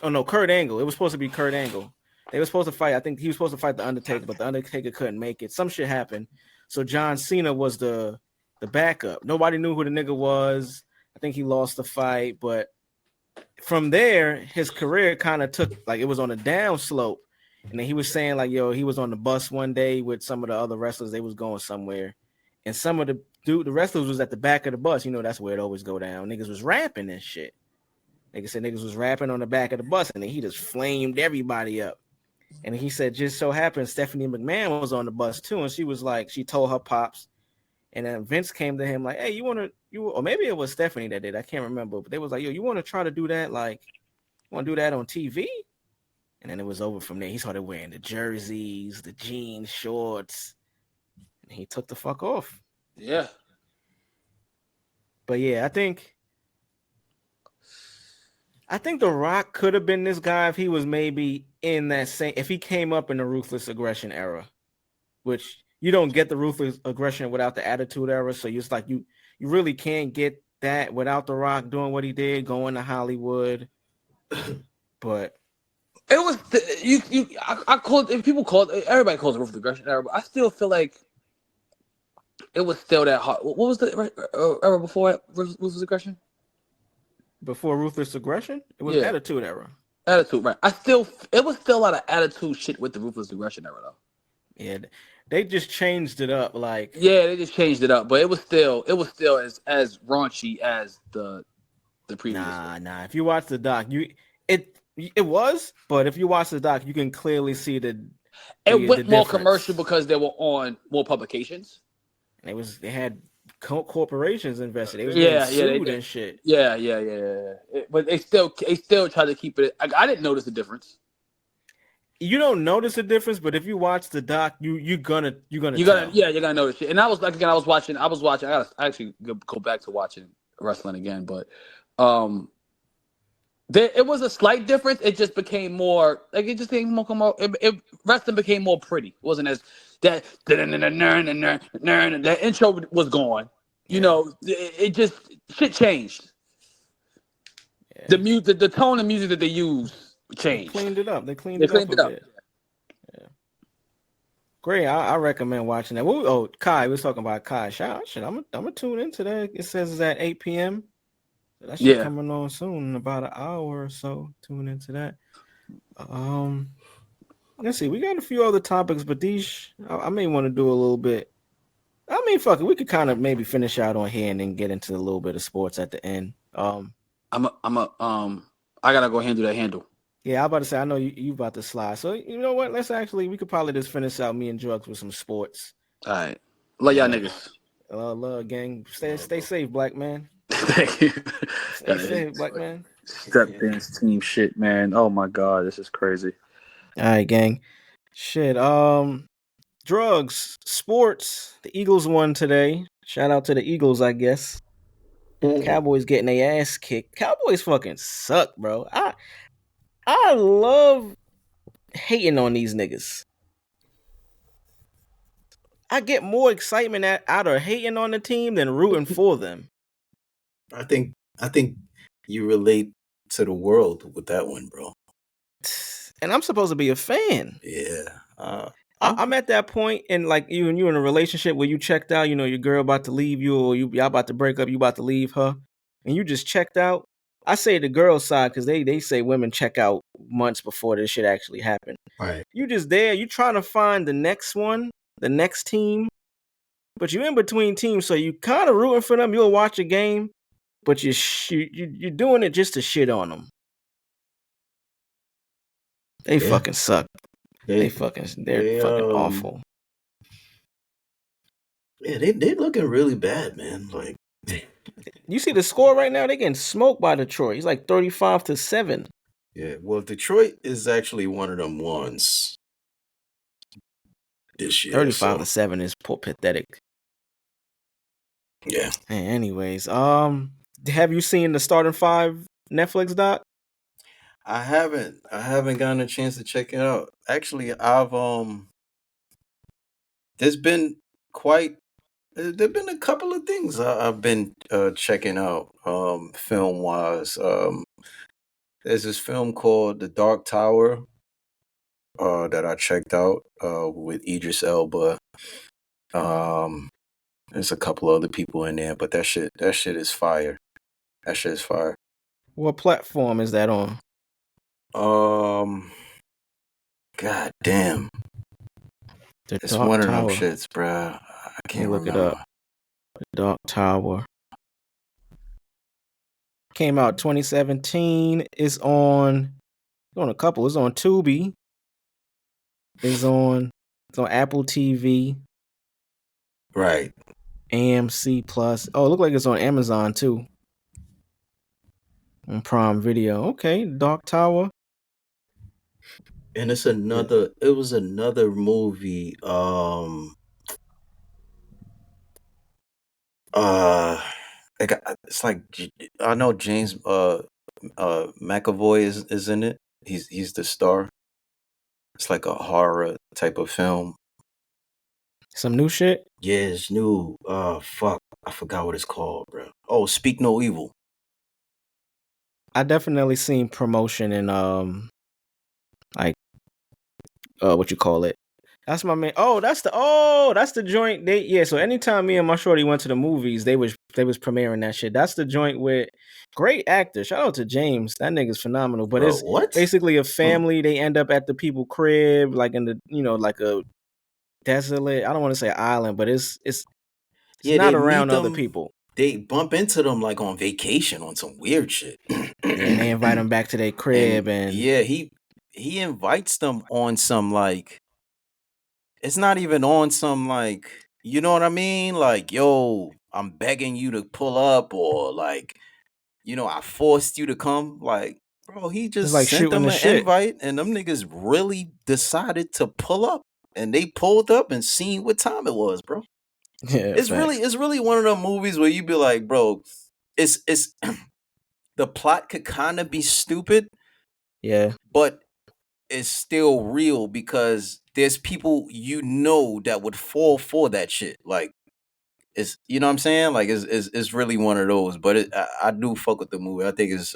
Oh no, Kurt Angle. It was supposed to be Kurt Angle. They were supposed to fight. I think he was supposed to fight the Undertaker, but the Undertaker couldn't make it. Some shit happened. So John Cena was the backup. Nobody knew who the nigga was. I think he lost the fight, but from there, his career kind of took like it was on a down slope. And then he was saying like, yo, he was on the bus one day with some of the other wrestlers. They was going somewhere, and some of the wrestlers was at the back of the bus. You know, that's where it always go down. Niggas was rapping and shit. Niggas said niggas was rapping on the back of the bus, and then he just flamed everybody up. And he said, just so happened Stephanie McMahon was on the bus too, and she was like, she told her pops, and then Vince came to him like, hey, or maybe it was Stephanie that did, I can't remember, but they was like, yo, you want to try to do that? Like, you want to do that on TV? And then it was over from there. He started wearing the jerseys, the jeans, shorts, and he took the fuck off. Yeah. But yeah, I think The Rock could have been this guy if he was maybe in that same, if he came up in the Ruthless Aggression era, which you don't get the Ruthless Aggression without the Attitude Era. So it's like you really can't get that without The Rock doing what he did, going to Hollywood. But it was I called, if people called, everybody calls it Ruthless Aggression era, but I still feel like it was still that hard. What was the era before Ruthless Aggression? Before Ruthless Aggression, it was Attitude Era. Attitude, right? It was still a lot of attitude shit with the Ruthless Aggression era, though. Yeah, they just changed it up. Like, yeah, they just changed it up, but it was still as raunchy as the previous. Nah. If you watch the doc, it was, but if you watch the doc, you can clearly see it went more commercial because they were on more publications. And they had corporations invested. They was getting sued and shit. Yeah. But they still tried to keep it. I didn't notice the difference. You don't notice a difference, but if you watch the doc, you're gonna you're gonna notice it. And I was like, again, I was watching. I gotta actually go back to watching wrestling again, but it was a slight difference. It just became more like wrestling became more pretty. It wasn't as that that intro was gone. You know, it just shit changed. Yeah. The tone of music that they use changed. They cleaned it up. They cleaned it up. Yeah. Great. I recommend watching that. Kai, we was talking about Kai. I'm gonna tune into that. It says it's at 8 p.m. That shit coming on soon in about an hour or so. Tune into that. Let's see. We got a few other topics, but these I may want to do a little bit. I mean, fuck it. We could kind of maybe finish out on here and then get into a little bit of sports at the end. I gotta go handle that handle. Yeah, I'm about to say, I know you about to slide. So you know what? We could probably just finish out me and Drugs with some sports. All right. Love y'all niggas. Love gang. Stay safe, black man. Thank you. Stay safe, black man. Step dance team shit, man. Oh my god, this is crazy. All right, gang. Shit. Drugs, sports. The Eagles won today. Shout out to the Eagles, I guess. Cowboys getting their ass kicked. Cowboys fucking suck, bro. I love hating on these niggas. I get more excitement out of hating on the team than rooting for them. I think you relate to the world with that one, bro. And I'm supposed to be a fan. Yeah. I'm at that point, and like you in a relationship where you checked out, you know, your girl about to leave you, or y'all about to break up, you about to leave her, and you just checked out. I say the girls' side because they say women check out months before this shit actually happened. Right. You just there, you trying to find the next one, the next team, but you're in between teams, so you kind of rooting for them. You'll watch a game, but you're doing it just to shit on them. They fucking suck. They're fucking awful. Yeah, they looking really bad, man. Like, you see the score right now? They getting smoked by Detroit. It's like 35-7. Yeah, well, Detroit is actually one of them ones this year. 35-7 is pathetic. Yeah. Anyways, have you seen the Starting Five Netflix doc? I haven't. I haven't gotten a chance to check it out. Actually, there's been quite. There've been a couple of things I've been checking out film wise. There's this film called The Dark Tower that I checked out with Idris Elba. There's a couple other people in there, but that shit is fire. That shit is fire. What platform is that on? God damn. The It's Dark one of them Tower. shits, bruh. I Let me can't look it remember. up. The Dark Tower. Came out 2017. It's on a couple. It's on Tubi. It's on Apple TV, Right. AMC Plus. Oh, it looked like it's on Amazon too. On Prime Video. Okay, Dark Tower. And it's another. It was another movie. It's like I know James McAvoy is in it. He's the star. It's like a horror type of film. Some new shit. Yeah, it's new. Fuck, I forgot what it's called, bro. Oh, Speak No Evil. I definitely seen promotion in like what you call it. That's my man. That's the joint. So anytime me and my shorty went to the movies, they was premiering that shit. That's the joint with great actor. Shout out to James. That nigga's phenomenal. But Bro, it's what? basically a family. They end up at the people crib, like in the like a desolate. I don't want to say island, but it's Yeah, not they meet around other them. people. They bump into them like on vacation on some weird shit. Yeah, and they invite them back to their crib, and yeah, he invites them on some like. It's not even on some like, you know what I mean? Like, yo, I'm begging you to pull up, or like, I forced you to come. Like, bro, he it's just like sent shooting them the an shit. invite, and them niggas really decided to pull up, and they pulled up and seen what time it was, bro. Yeah, It's facts. really one of them movies where you be like, bro, it's the plot could kind of be stupid, Yeah, but it's still real because there's people that would fall for that shit. Like, it's, you know what I'm saying? Like, it's really one of those. But I do fuck with the movie. I think it's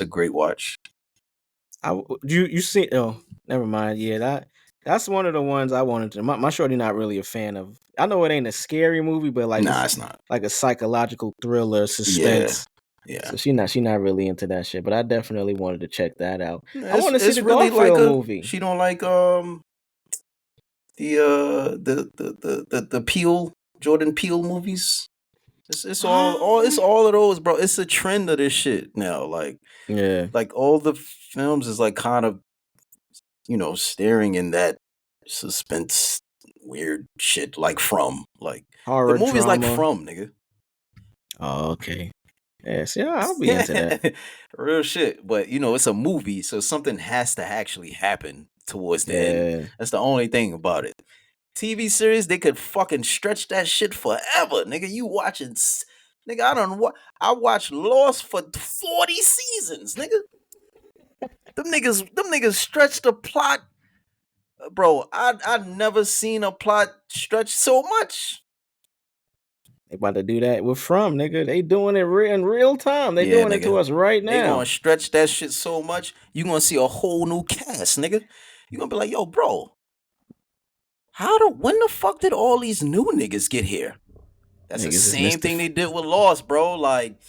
a great watch. You see? Oh, never mind. Yeah, that's one of the ones I wanted to. My shorty not really a fan of. I know it ain't a scary movie, but like Nah, it's it's not. like a psychological thriller, Yeah, suspense. yeah. So she not really into that shit. But I definitely wanted to check that out. I It's want to see it's the really like Garfield movie. she don't like the Peele, Jordan Peele movies. It's all of those, bro. It's a trend of this shit now. Like Yeah, all the films is like kind of staring in that suspense weird shit, like From, like the horror movies like drama. From, nigga. Oh, okay. Yes, yeah, I'll be into that. Real shit. But it's a movie, so something has to actually happen towards the end. Yeah, That's the only thing about it. TV series, they could fucking stretch that shit forever, nigga. You watching, nigga? I watched Lost for 40 seasons, nigga. Them niggas stretched the plot, bro. I never seen a plot stretch so much. they about to do that with From, nigga. They doing it in real time. They Yeah, doing it nigga. to us right They now. gonna stretch that shit so much. You gonna see a whole new cast, nigga. You gonna be like, yo, bro. When the fuck did all these new niggas get here? That's the Niggas is same Mr. thing they did with Lost, bro. Like, they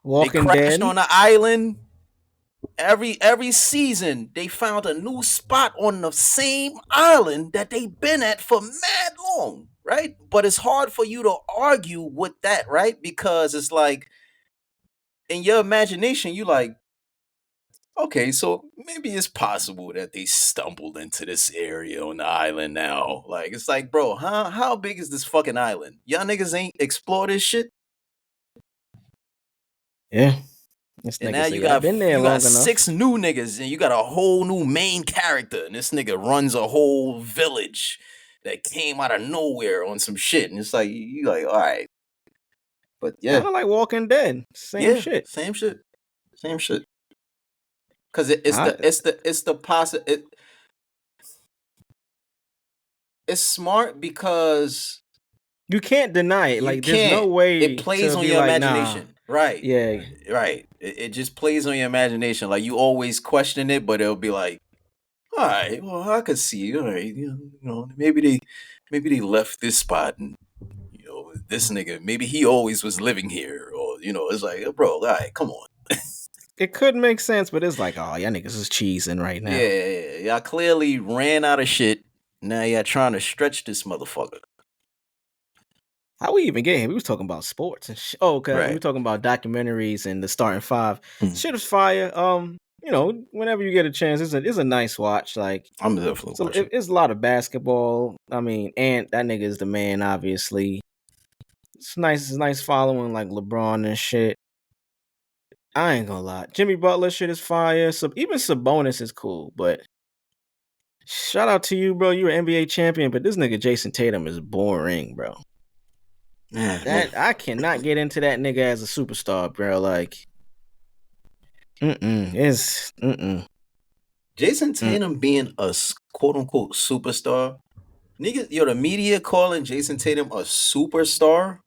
Walking crashed Dead. on an island. Every season, they found a new spot on the same island that they been at for mad long, right? But it's hard for you to argue with that, right? Because it's like, in your imagination, you like, okay, so maybe it's possible that they stumbled into this area on the island now. Like, it's like, bro, how big is this fucking island? Y'all niggas ain't explore this shit? Yeah. This And nigga now say, I've been there you long got enough. 6 new niggas, and you got a whole new main character, and this nigga runs a whole village that came out of nowhere on some shit, and it's like you like, all right, but yeah, Kind of like Walking Dead. Same yeah, shit. same shit. Same shit. Cause it's the positive. It's smart because You can't deny it. you Like, there's no can't. way It plays to on be your like, nah. imagination. Right. Yeah. Right. It just plays on your imagination. Like you always question it, but it'll be like, all right, well, I could see. All right, maybe they left this spot, and this nigga, maybe he always was living here, or it's like, bro, all right, come on. It could make sense, but it's like, oh, y'all niggas is cheesing right now. Yeah, y'all clearly ran out of shit. Now y'all trying to stretch this motherfucker. How we even get here? We was talking about sports and shit. Oh, okay. Right. We were talking about documentaries and the starting five. Mhm. Shit is fire. Whenever you get a chance, it's a nice watch. Like, I'm definitely watching. it's a lot of basketball. I mean, and that nigga is the man, obviously. It's nice following like LeBron and shit. I ain't gonna lie. Jimmy Butler shit is fire. So even Sabonis is cool, but shout out to you, bro. You're an NBA champion, but this nigga Jason Tatum is boring, bro. Man. I cannot get into that nigga as a superstar, bro. Like, Jason Tatum being a quote unquote superstar, niggas, the media calling Jason Tatum a superstar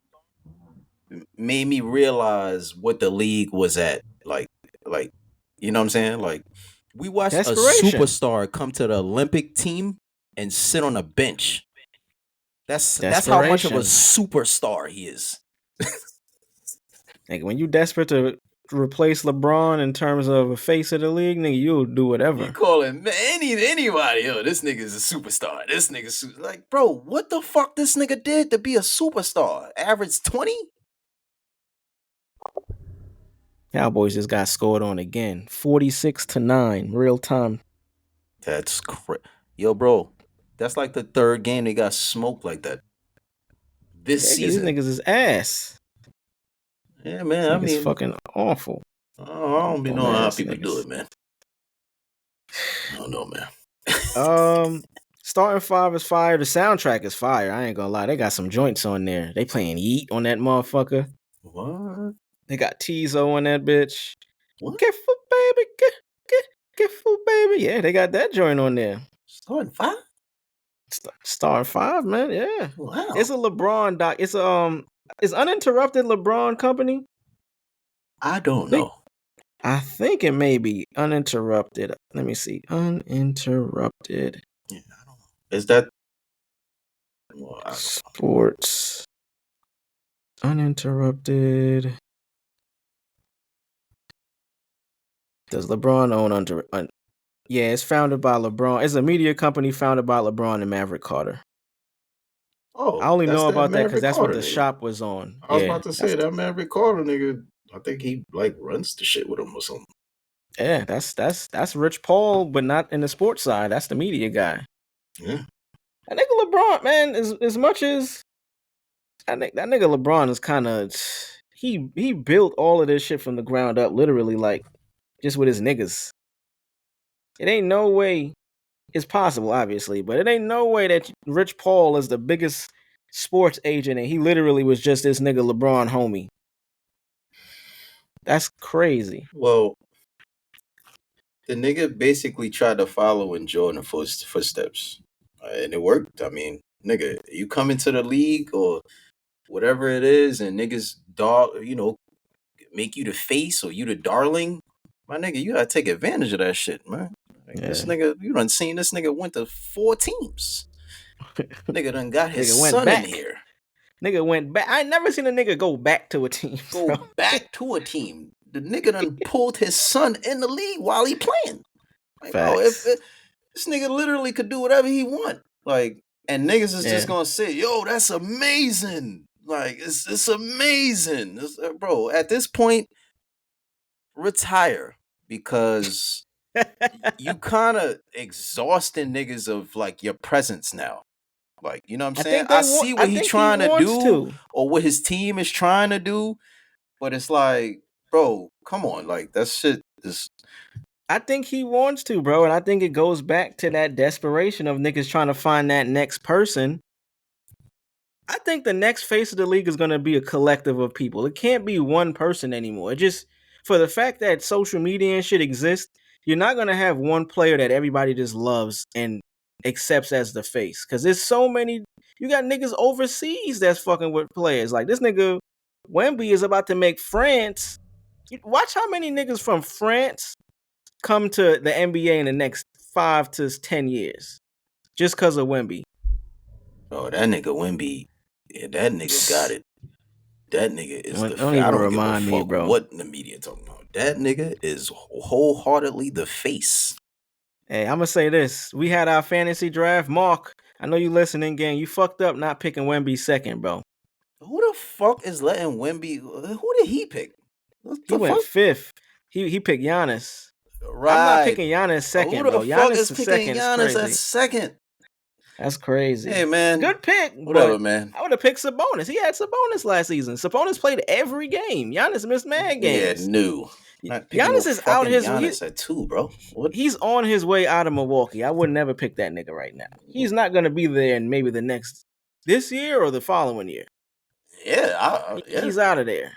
made me realize what the league was at. Like, you know what I'm saying? Like, we watched a Desperation. superstar come to the Olympic team and sit on a bench. That's how much of a Desperation. superstar he is. Like, when you desperate to replace LeBron in terms of a face of the league, nigga, you'll do whatever. You calling anybody, this nigga is a superstar. This nigga's like, bro, what the fuck this nigga did to be a superstar? Average 20? Cowboys just got scored on again. 46-9, real time. That's yo, bro. That's like the third game they got smoked like that this season. These niggas is ass. Yeah, man. I mean, it's fucking awful. I don't be knowing how people do it, man. I don't know, man. Starting five is fire. The soundtrack is fire. I ain't gonna lie. They got some joints on there. They playing Yeet on that motherfucker. What? They got Tizo on that bitch. What? Get full, baby. Get full, baby. Yeah, they got that joint on there. Starting five? Starting five, man. Yeah. Wow. It's a LeBron doc. It's is Uninterrupted LeBron company? I don't know. I think it may be Uninterrupted. Let me see. Uninterrupted. Yeah, I don't know. Is that Sports Uninterrupted? Does LeBron own yeah, it's founded by LeBron. It's a media company founded by LeBron and Maverick Carter. Oh, I only know about that because that's what the shop was on. I was about to say that Maverick Carter nigga. I think he like runs the shit with him or something. Yeah, that's Rich Paul, but not in the sports side. That's the media guy. Yeah. That nigga LeBron, man, as much as I think that nigga LeBron is kind of he built all of this shit from the ground up, literally, like just with his niggas. It ain't no way it's possible, obviously, but it ain't no way that Rich Paul is the biggest sports agent and he literally was just this nigga LeBron homie. That's crazy. Well, the nigga basically tried to follow in Jordan's footsteps, and it worked. I mean, nigga, you come into the league or whatever it is, and niggas make you the face or you the darling. My nigga, you gotta take advantage of that shit, man. Like, this nigga, you done seen this nigga went to 4 teams. Nigga done got his son in here. Nigga went back. I ain't never seen a nigga go back to a team. Go back to a team. The nigga done pulled his son in the league while he playing. Like, bro, if this nigga literally could do whatever he want. Like, and niggas is just gonna say, yo, that's amazing. Like, it's amazing. Bro, at this point, retire. Because you kind of exhausting niggas of like your presence now. Like, you know what I'm saying? I see what he's trying to do or what his team is trying to do, but it's like, bro, come on, like that shit is. I think he wants to, bro, and I think it goes back to that desperation of niggas trying to find that next person. I think the next face of the league is going to be a collective of people. It can't be one person anymore. for the fact that social media and shit exists, you're not gonna have one player that everybody just loves and accepts as the face. Cause there's so many. You got niggas overseas that's fucking with players. Like this nigga Wemby is about to make France. Watch how many niggas from France come to the NBA in the next 5 to 10 years just because of Wemby. Oh, that nigga Wemby, yeah, that nigga got it. That nigga is the. Don't I even don't give a remind me, fuck bro. what the media talking about. That nigga is wholeheartedly the face. Hey, I'm gonna say this: we had our fantasy draft. Mark, I know you listening, gang. You fucked up not picking Wemby second, bro. Who the fuck is letting Wemby? Who did he pick? What He the went fuck? fifth. He picked Giannis. Right. I'm not picking Giannis second, Who the bro. fuck Giannis is picking second is Giannis at crazy. second? That's crazy. Hey man, Good pick. whatever, but man. I would have picked Sabonis. He had Sabonis last season. Sabonis played every game. Giannis missed mad games. Yeah, new. Not picking Giannis no is out fucking his. Giannis at 2, bro. What? He's on his way out of Milwaukee. I would never pick that nigga right now. He's not gonna be there in maybe this year or the following year. Yeah, He's out of there.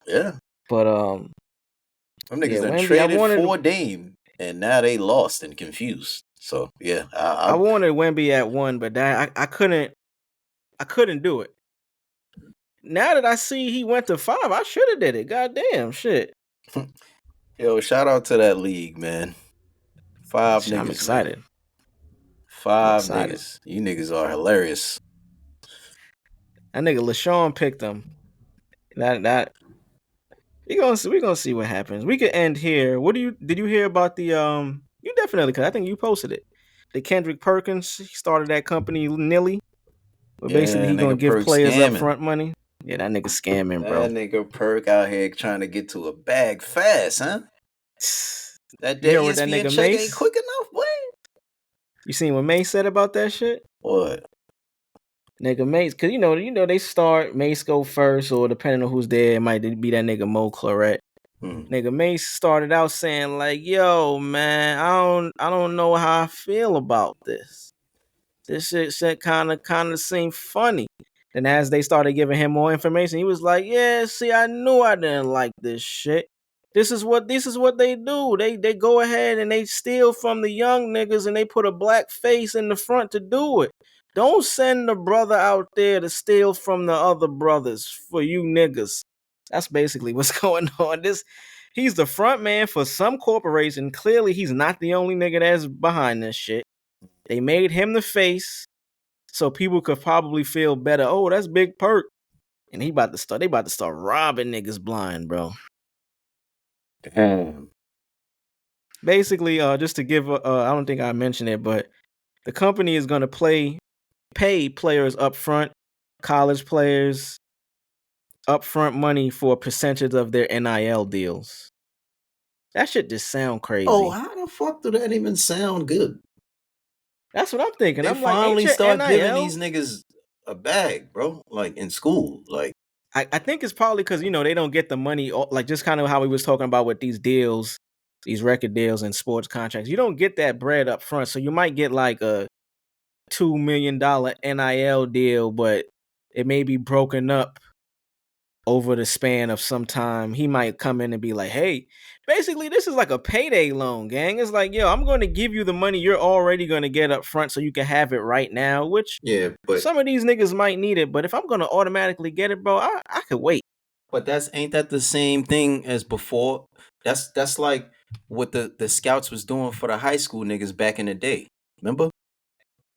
Yeah. But Them niggas yeah, done Wemby, traded for Dame, and now they lost and confused. So yeah, I wanted Wemby at 1, but that I couldn't do it. Now that I see he went to 5, I should have did it. Goddamn shit. Yo, shout out to that league, man. 5 niggas. I'm excited. Man. 5 excited. niggas. You niggas are hilarious. That nigga LaShawn picked him. That we gonna see what happens. We could end here. Did you hear about the you definitely cause I think you posted it. The Kendrick Perkins, he started that company Nilly. But basically he gonna give Perk players scamming. upfront money. Yeah, that nigga scamming, bro. That nigga Perk out here trying to get to a bag fast, huh? That You hear what ESPN that nigga check Mace? ain't quick enough, boy. You seen what Mace said about that shit? What? Nigga Mace, cause you know they start Mace go first, or depending on who's there, it might be that nigga Mo Claret. Nigga Mace started out saying like, "Yo, man, I don't know how I feel about this. This shit kind of seemed funny." And as they started giving him more information, he was like, "Yeah, see, I knew I didn't like this shit. This is what they do. They go ahead and they steal from the young niggas and they put a black face in the front to do it. Don't send the brother out there to steal from the other brothers for you niggas." That's basically what's going on. He's the front man for some corporation. Clearly, he's not the only nigga that's behind this shit. They made him the face so people could probably feel better. Oh, that's Big Perk. And they about to start robbing niggas blind, bro. Damn. Basically, just to give, I don't think I mentioned it, but the company is going to pay players up front, college players, upfront money for a percentage of their NIL deals. That shit just sound crazy. Oh, how the fuck do that even sound good? That's what I'm thinking. They I'm like, finally ain't your start giving NIL? these niggas a bag, bro. Like in school, like I think it's probably because they don't get the money, like just kind of how we was talking about with these deals, these record deals and sports contracts. You don't get that bread up front, so you might get like a $2 million NIL deal, but it may be broken up over the span of some time. He might come in and be like, "Hey, basically this is like a payday loan, gang. It's like, yo, I'm going to give you the money you're already going to get up front so you can have it right now," which but some of these niggas might need it, but if I'm going to automatically get it, bro, I could wait. But ain't that the same thing as before? That's like what the scouts was doing for the high school niggas back in the day. Remember?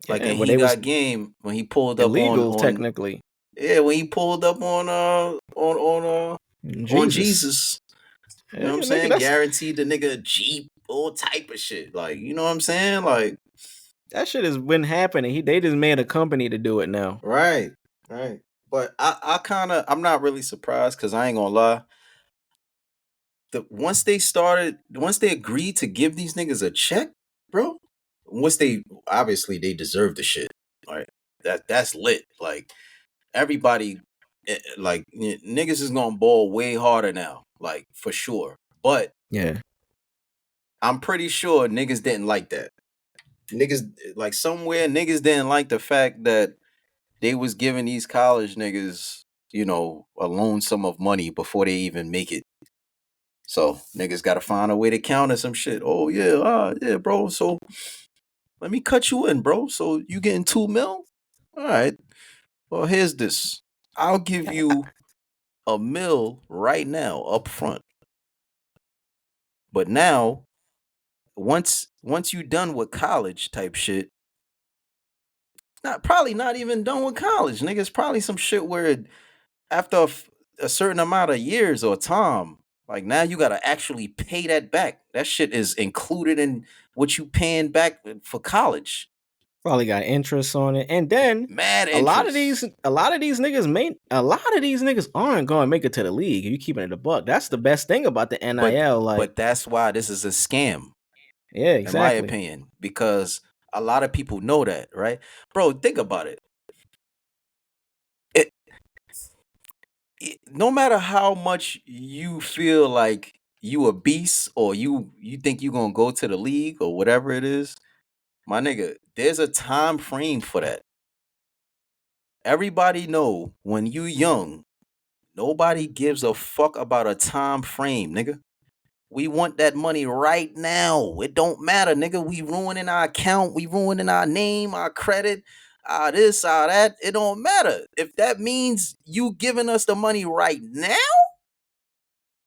Like Yeah, in when He they was Got Game when he pulled up illegal on technically. yeah, when he pulled up on Jesus. You know what I'm saying? Nigga, Guaranteed the nigga a Jeep, all type of shit. Like, you know what I'm saying? Like that shit has been happening. They just made a company to do it now. Right. But I'm not really surprised because I ain't gonna lie. Once they agreed to give these niggas a check, bro. Obviously they deserve the shit. Like that's lit. Like everybody, like niggas is gonna ball way harder now, like for sure. But yeah, I'm pretty sure niggas didn't like that. Niggas like somewhere niggas didn't like the fact that they was giving these college niggas, a loan sum of money before they even make it. So niggas gotta find a way to counter some shit. Oh yeah, yeah, bro. So let me cut you in, bro. So you getting 2 mil? All right. Well, here's this. I'll give you a mil right now up front. But now, once you done with college type shit, probably not even done with college. Niggas probably some shit where after a certain amount of years or time, like now you gotta actually pay that back. That shit is included in what you paying back for college. Probably got interest on it, and then Mad a lot of interest. these niggas aren't going to make it to the league. If you keeping it a buck, that's the best thing about the NIL. Like, But that's why this is a scam, yeah, in my exactly. opinion, because a lot of people know that, right? Bro, think about it. No matter how much you feel like you a beast or you think you gonna go to the league or whatever it is, my nigga, there's a time frame for that. Everybody know when you young, nobody gives a fuck about a time frame, nigga. We want that money right now. It don't matter, nigga. We ruining our account. We ruining our name, our credit, our this, our that. It don't matter. If that means you giving us the money right now,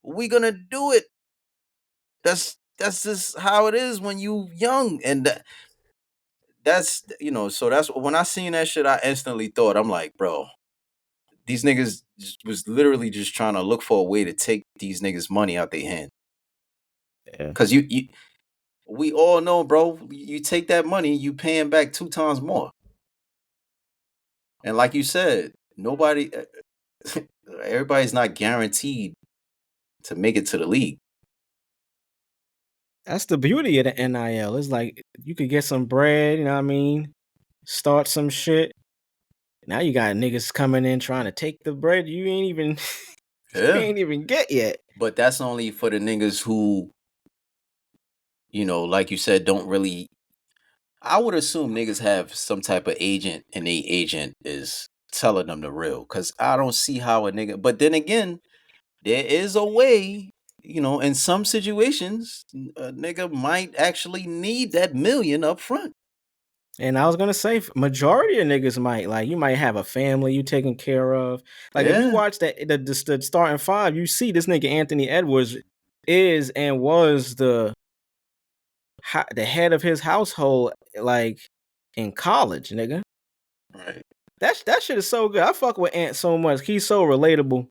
we gonna do it. That's just how it is when you young. And that's, so that's when I seen that shit, I instantly thought, I'm like, bro, these niggas was literally just trying to look for a way to take these niggas money out their hand. Yeah. Cause we all know, bro, you take that money, you paying back 2 times more. And like you said, everybody's not guaranteed to make it to the league. That's the beauty of the NIL. It's like you could get some bread, you know what I mean? Start some shit. Now you got niggas coming in trying to take the bread you ain't even get yet. But that's only for the niggas who, like you said, don't really. I would assume niggas have some type of agent, and the agent is telling them the real. Cause I don't see how a nigga. But then again, there is a way. In some situations, a nigga might actually need that million up front. And I was gonna say, majority of niggas might, like, you might have a family you taking care of. Like, if you watch the starting 5, you see this nigga Anthony Edwards is and was the head of his household, like, in college, nigga. Right. That shit is so good. I fuck with Ant so much. He's so relatable.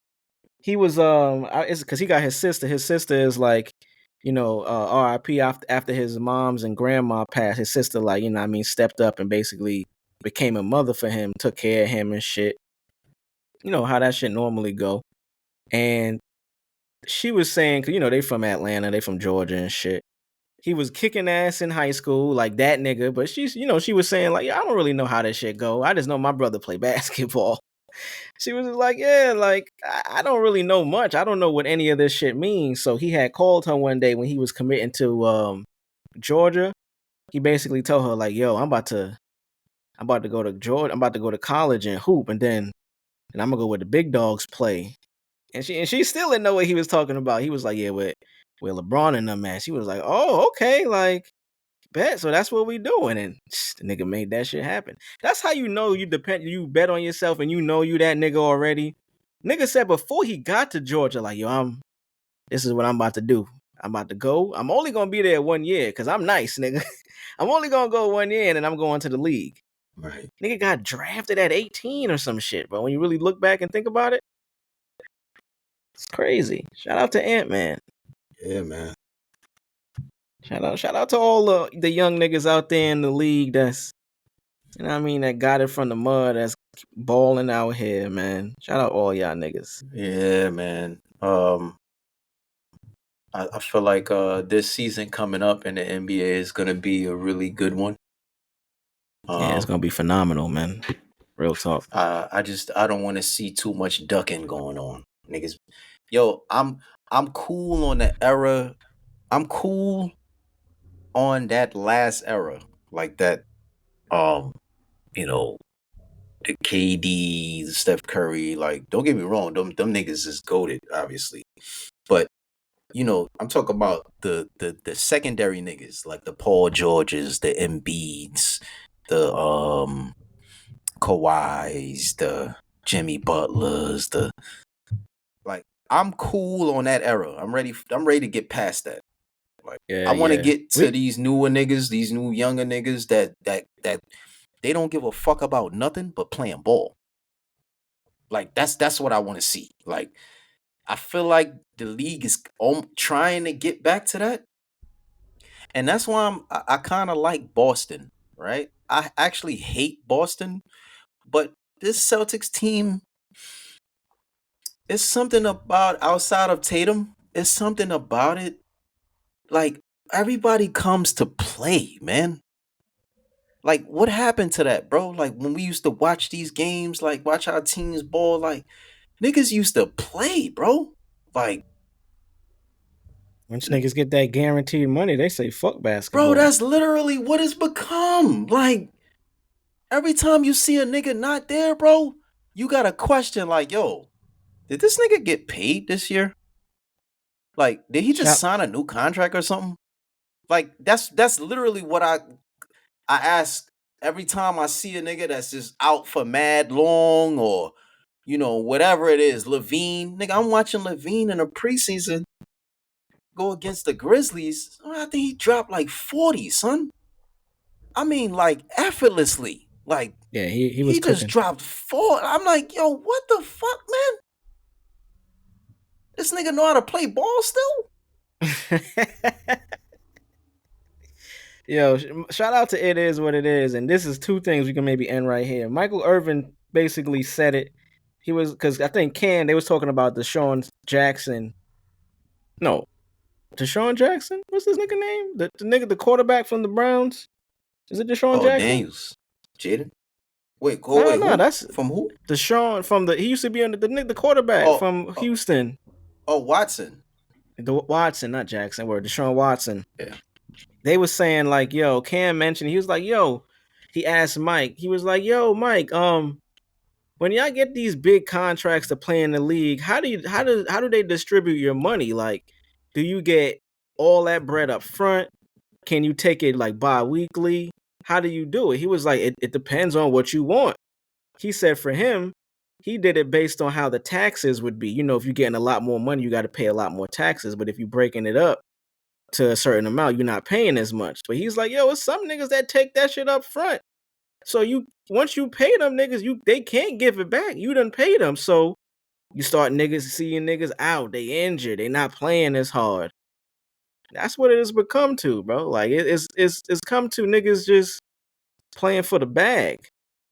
He was it's because he got his sister. His sister is like, RIP after his mom's and grandma passed. His sister, like, what I mean, stepped up and basically became a mother for him, took care of him and shit. You know how that shit normally go. And she was saying, cause they from Atlanta, they from Georgia and shit. He was kicking ass in high school, like that nigga. But she was saying, like, yeah, I don't really know how that shit go. I just know my brother play basketball. She was like, yeah, like, I don't really know much. I don't know what any of this shit means. So he had called her one day when he was committing to Georgia. He basically told her, like, yo, I'm about to go to Georgia. I'm about to go to college and hoop, and I'm gonna go where the big dogs play. And she still didn't know what he was talking about. He was like, yeah, where LeBron and them at. She was like, oh, okay, like, bet. So that's what we doing. And the nigga made that shit happen. That's how you bet on yourself and you that nigga already. Nigga said before he got to Georgia, like, yo, this is what I'm about to do. I'm about to go. I'm only gonna be there 1 year because I'm nice, nigga. I'm only gonna go 1 year and then I'm going to the league. Right. Nigga got drafted at 18 or some shit, but when you really look back and think about it, it's crazy. Shout out to Ant-Man. Yeah, man. Shout out to all the young niggas out there in the league that's, that got it from the mud, that's balling out here, man. Shout out all y'all niggas. Yeah, man. I feel like this season coming up in the NBA is gonna be a really good one. Yeah, it's gonna be phenomenal, man. Real talk. I don't want to see too much ducking going on, niggas. Yo, I'm cool on the era. I'm cool on that last era, like that. The KD, the Steph Curry. Like, don't get me wrong, them niggas is goated, obviously. But I'm talking about the secondary niggas, like the Paul Georges, the Embiids, the Kawhis, the Jimmy Butlers, I'm cool on that era. I'm ready to get past that. Like I want to get to these newer niggas, these new younger niggas that they don't give a fuck about nothing but playing ball. Like that's what I want to see. Like I feel like the league is trying to get back to that. And that's why I kind of like Boston, right? I actually hate Boston, but this Celtics team, it's something about outside of Tatum. It's something about it. Like everybody comes to play, man. Like what happened to that, bro? Like when we used to watch these games, like watch our teams ball, like niggas used to play, bro. Like once niggas get that guaranteed money, they say fuck basketball. bro, that's literally what it's become. Like every time you see a nigga not there, bro, you got a question like, yo, did this nigga get paid this year? Like, did he just sign a new contract or something? Like, that's literally what I ask every time I see a nigga that's just out for mad long or, whatever it is. Levine, nigga, I'm watching Levine in the preseason go against the Grizzlies. I think he dropped like 40, son. I mean, like, effortlessly. Like, yeah, he was just dropped 4. I'm like, yo, what the fuck, man? This nigga know how to play ball still? Yo, shout out to It Is What It Is. And this is 2 things we can maybe end right here. Michael Irvin basically said it. He was, because I think they was talking about Deshaun Jackson. No. Deshaun Jackson? What's this nigga name? The nigga, the quarterback from the Browns? Is it Deshaun Jackson? Daniels. Jaden? Wait, no, that's from who? Deshaun from he used to be on the quarterback from Houston. Oh, Watson. Watson, not Jackson. Word, Deshaun Watson. Yeah. They was saying like, yo, Cam mentioned, he was like, yo, he asked Mike, he was like, yo, Mike, when y'all get these big contracts to play in the league, how do they distribute your money? Like, do you get all that bread up front? Can you take it like bi-weekly? How do you do it? He was like, it depends on what you want. He said for him, he did it based on how the taxes would be. If you're getting a lot more money, you got to pay a lot more taxes. But if you're breaking it up to a certain amount, you're not paying as much. But he's like, yo, it's some niggas that take that shit up front. So once you pay them niggas, they can't give it back. You done paid them. So you start seeing niggas out. They injured. They not playing as hard. That's what it has become to, bro. Like it's come to niggas just playing for the bag.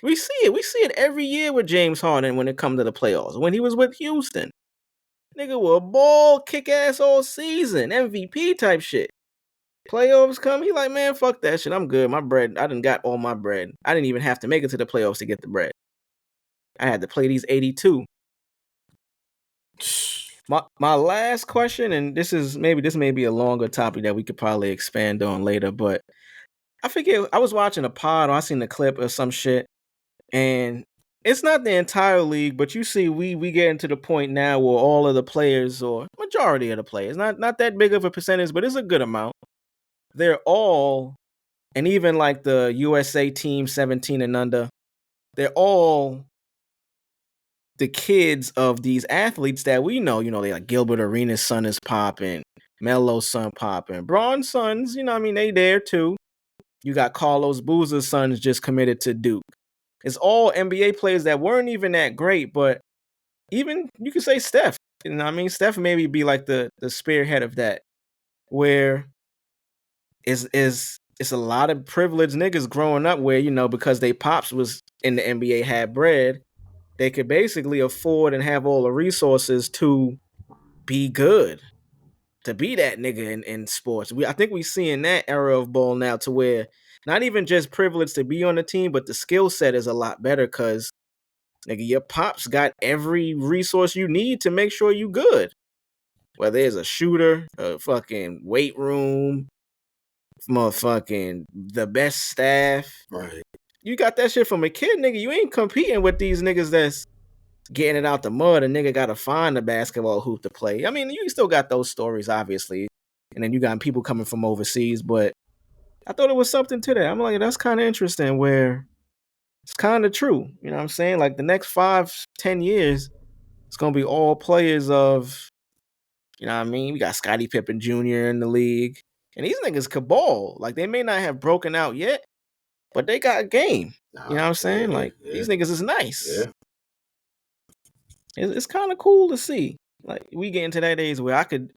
We see it every year with James Harden when it comes to the playoffs. When he was with Houston, nigga will ball kick ass all season, MVP type shit. Playoffs come, he like, man, fuck that shit. I'm good. My bread, I done got all my bread. I didn't even have to make it to the playoffs to get the bread. I had to play these 82. My last question, and this may be a longer topic that we could probably expand on later, but I forget, I was watching a pod or I seen a clip or some shit, and it's not the entire league, but you see we getting to the point now where all of the players, or majority of the players, not that big of a percentage, but it's a good amount, they're all, and even like the USA team 17 and under, they're all the kids of these athletes that we know. They like Gilbert Arenas' son is popping, Melo's son popping, Braun's sons, they there too. You got Carlos Boozer's sons just committed to Duke. It's all NBA players that weren't even that great, but even you could say Steph. Steph maybe be like the spearhead of that, where it's a lot of privileged niggas growing up where, because they pops was in the NBA, had bread, they could basically afford and have all the resources to be good, to be that nigga in sports. I think we seeing that era of ball now to where not even just privilege to be on the team, but the skill set is a lot better because, nigga, your pops got every resource you need to make sure you good. Whether it's a shooter, a fucking weight room, motherfucking the best staff. Right. You got that shit from a kid, nigga. You ain't competing with these niggas that's getting it out the mud, a nigga got to find a basketball hoop to play. I mean, you still got those stories, obviously. And then you got people coming from overseas, but I thought it was something to that. I'm like, that's kind of interesting where it's kind of true. You know what I'm saying? Like the next 5-10 years, it's going to be all players of, you know what I mean? We got Scottie Pippen Jr. in the league. And these niggas could ball. Like they may not have broken out yet, but they got game. You know what I'm saying? Like these niggas is nice. Yeah. It's kind of cool to see. Like we get into that age where I could,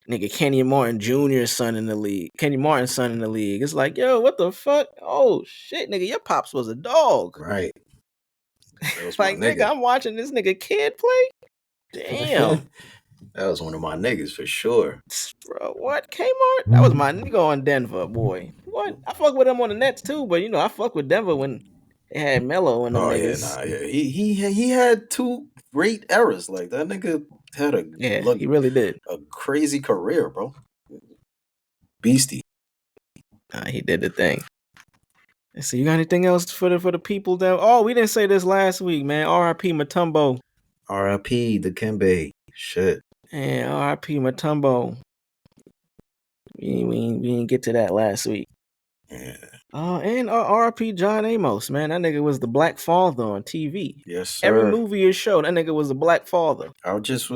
nigga, Kenny Martin Jr.'s son in the league. Kenny Martin's son in the league. It's like, yo, what the fuck? Oh shit, nigga, your pops was a dog. Right. That was Like, my nigga, I'm watching this nigga kid play. Damn. That was one of my niggas for sure. Bro, what? Kmart? That was my nigga on Denver, boy. What? I fuck with him on the Nets too, but you know, I fuck with Denver when they had Melo and them niggas. He had 2 great eras. Like that nigga had he really did. A crazy career, bro. Beastie. He did the thing. Let's see, you got anything else for the people that? Oh, we didn't say this last week, man. R.I.P. Mutombo. R.I.P. Dikembe. Shit. And R.I.P. Mutombo. We didn't get to that last week. Yeah. And R.I.P. John Amos, man. That nigga was the black father on TV. Yes, sir. Every movie is shown, that nigga was the black father. I just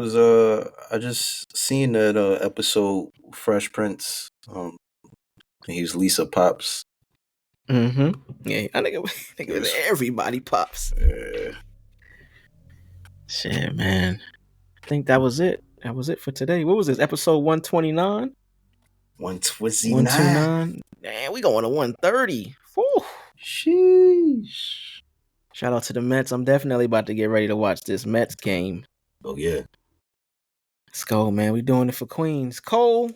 seen that episode Fresh Prince. He was Lisa Pops. Mm-hmm. Yeah, that nigga was everybody pops. Yeah. Shit, man. I think that was it. That was it for today. What was this? Episode 129? 129. Man, we going to 130. Whew. Sheesh. Shout out to the Mets. I'm definitely about to get ready to watch this Mets game. Oh, yeah. Let's go, man. We doing it for Queens. Cole,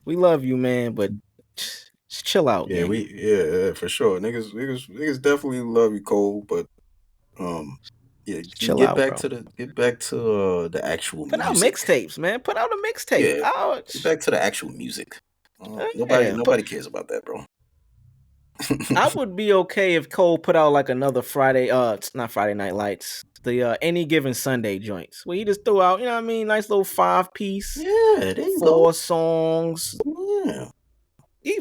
we love you, man, but just chill out. Yeah, man. yeah, for sure. Niggas definitely love you, Cole, but yeah, chill get out, back bro. to the actual Put music. out mixtapes, man. Put out a mixtape. Yeah, get back to the actual music. Nobody cares about that, bro. I would be okay if Cole put out like another Friday, it's not Friday Night Lights, the Any Given Sunday joints, where he just threw out, you know what I mean, nice little 5-piece, Yeah, there you 4 go. songs. Yeah.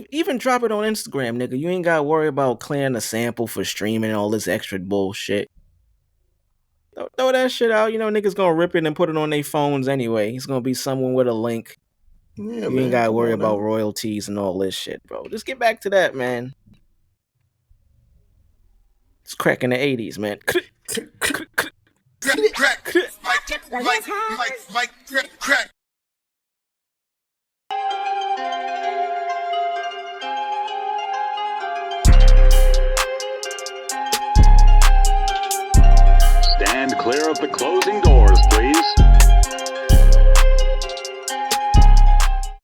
Even drop it on Instagram, nigga. You ain't got to worry about clearing the sample for streaming and all this extra bullshit. Throw that shit out. You know, niggas gonna rip it and put it on their phones anyway. It's gonna be someone with a link. Yeah, you ain't gotta worry about royalties and all this shit, bro. Just get back to that, man. It's cracking the 80's, man. Crack. Crack. Stand clear of the closing door.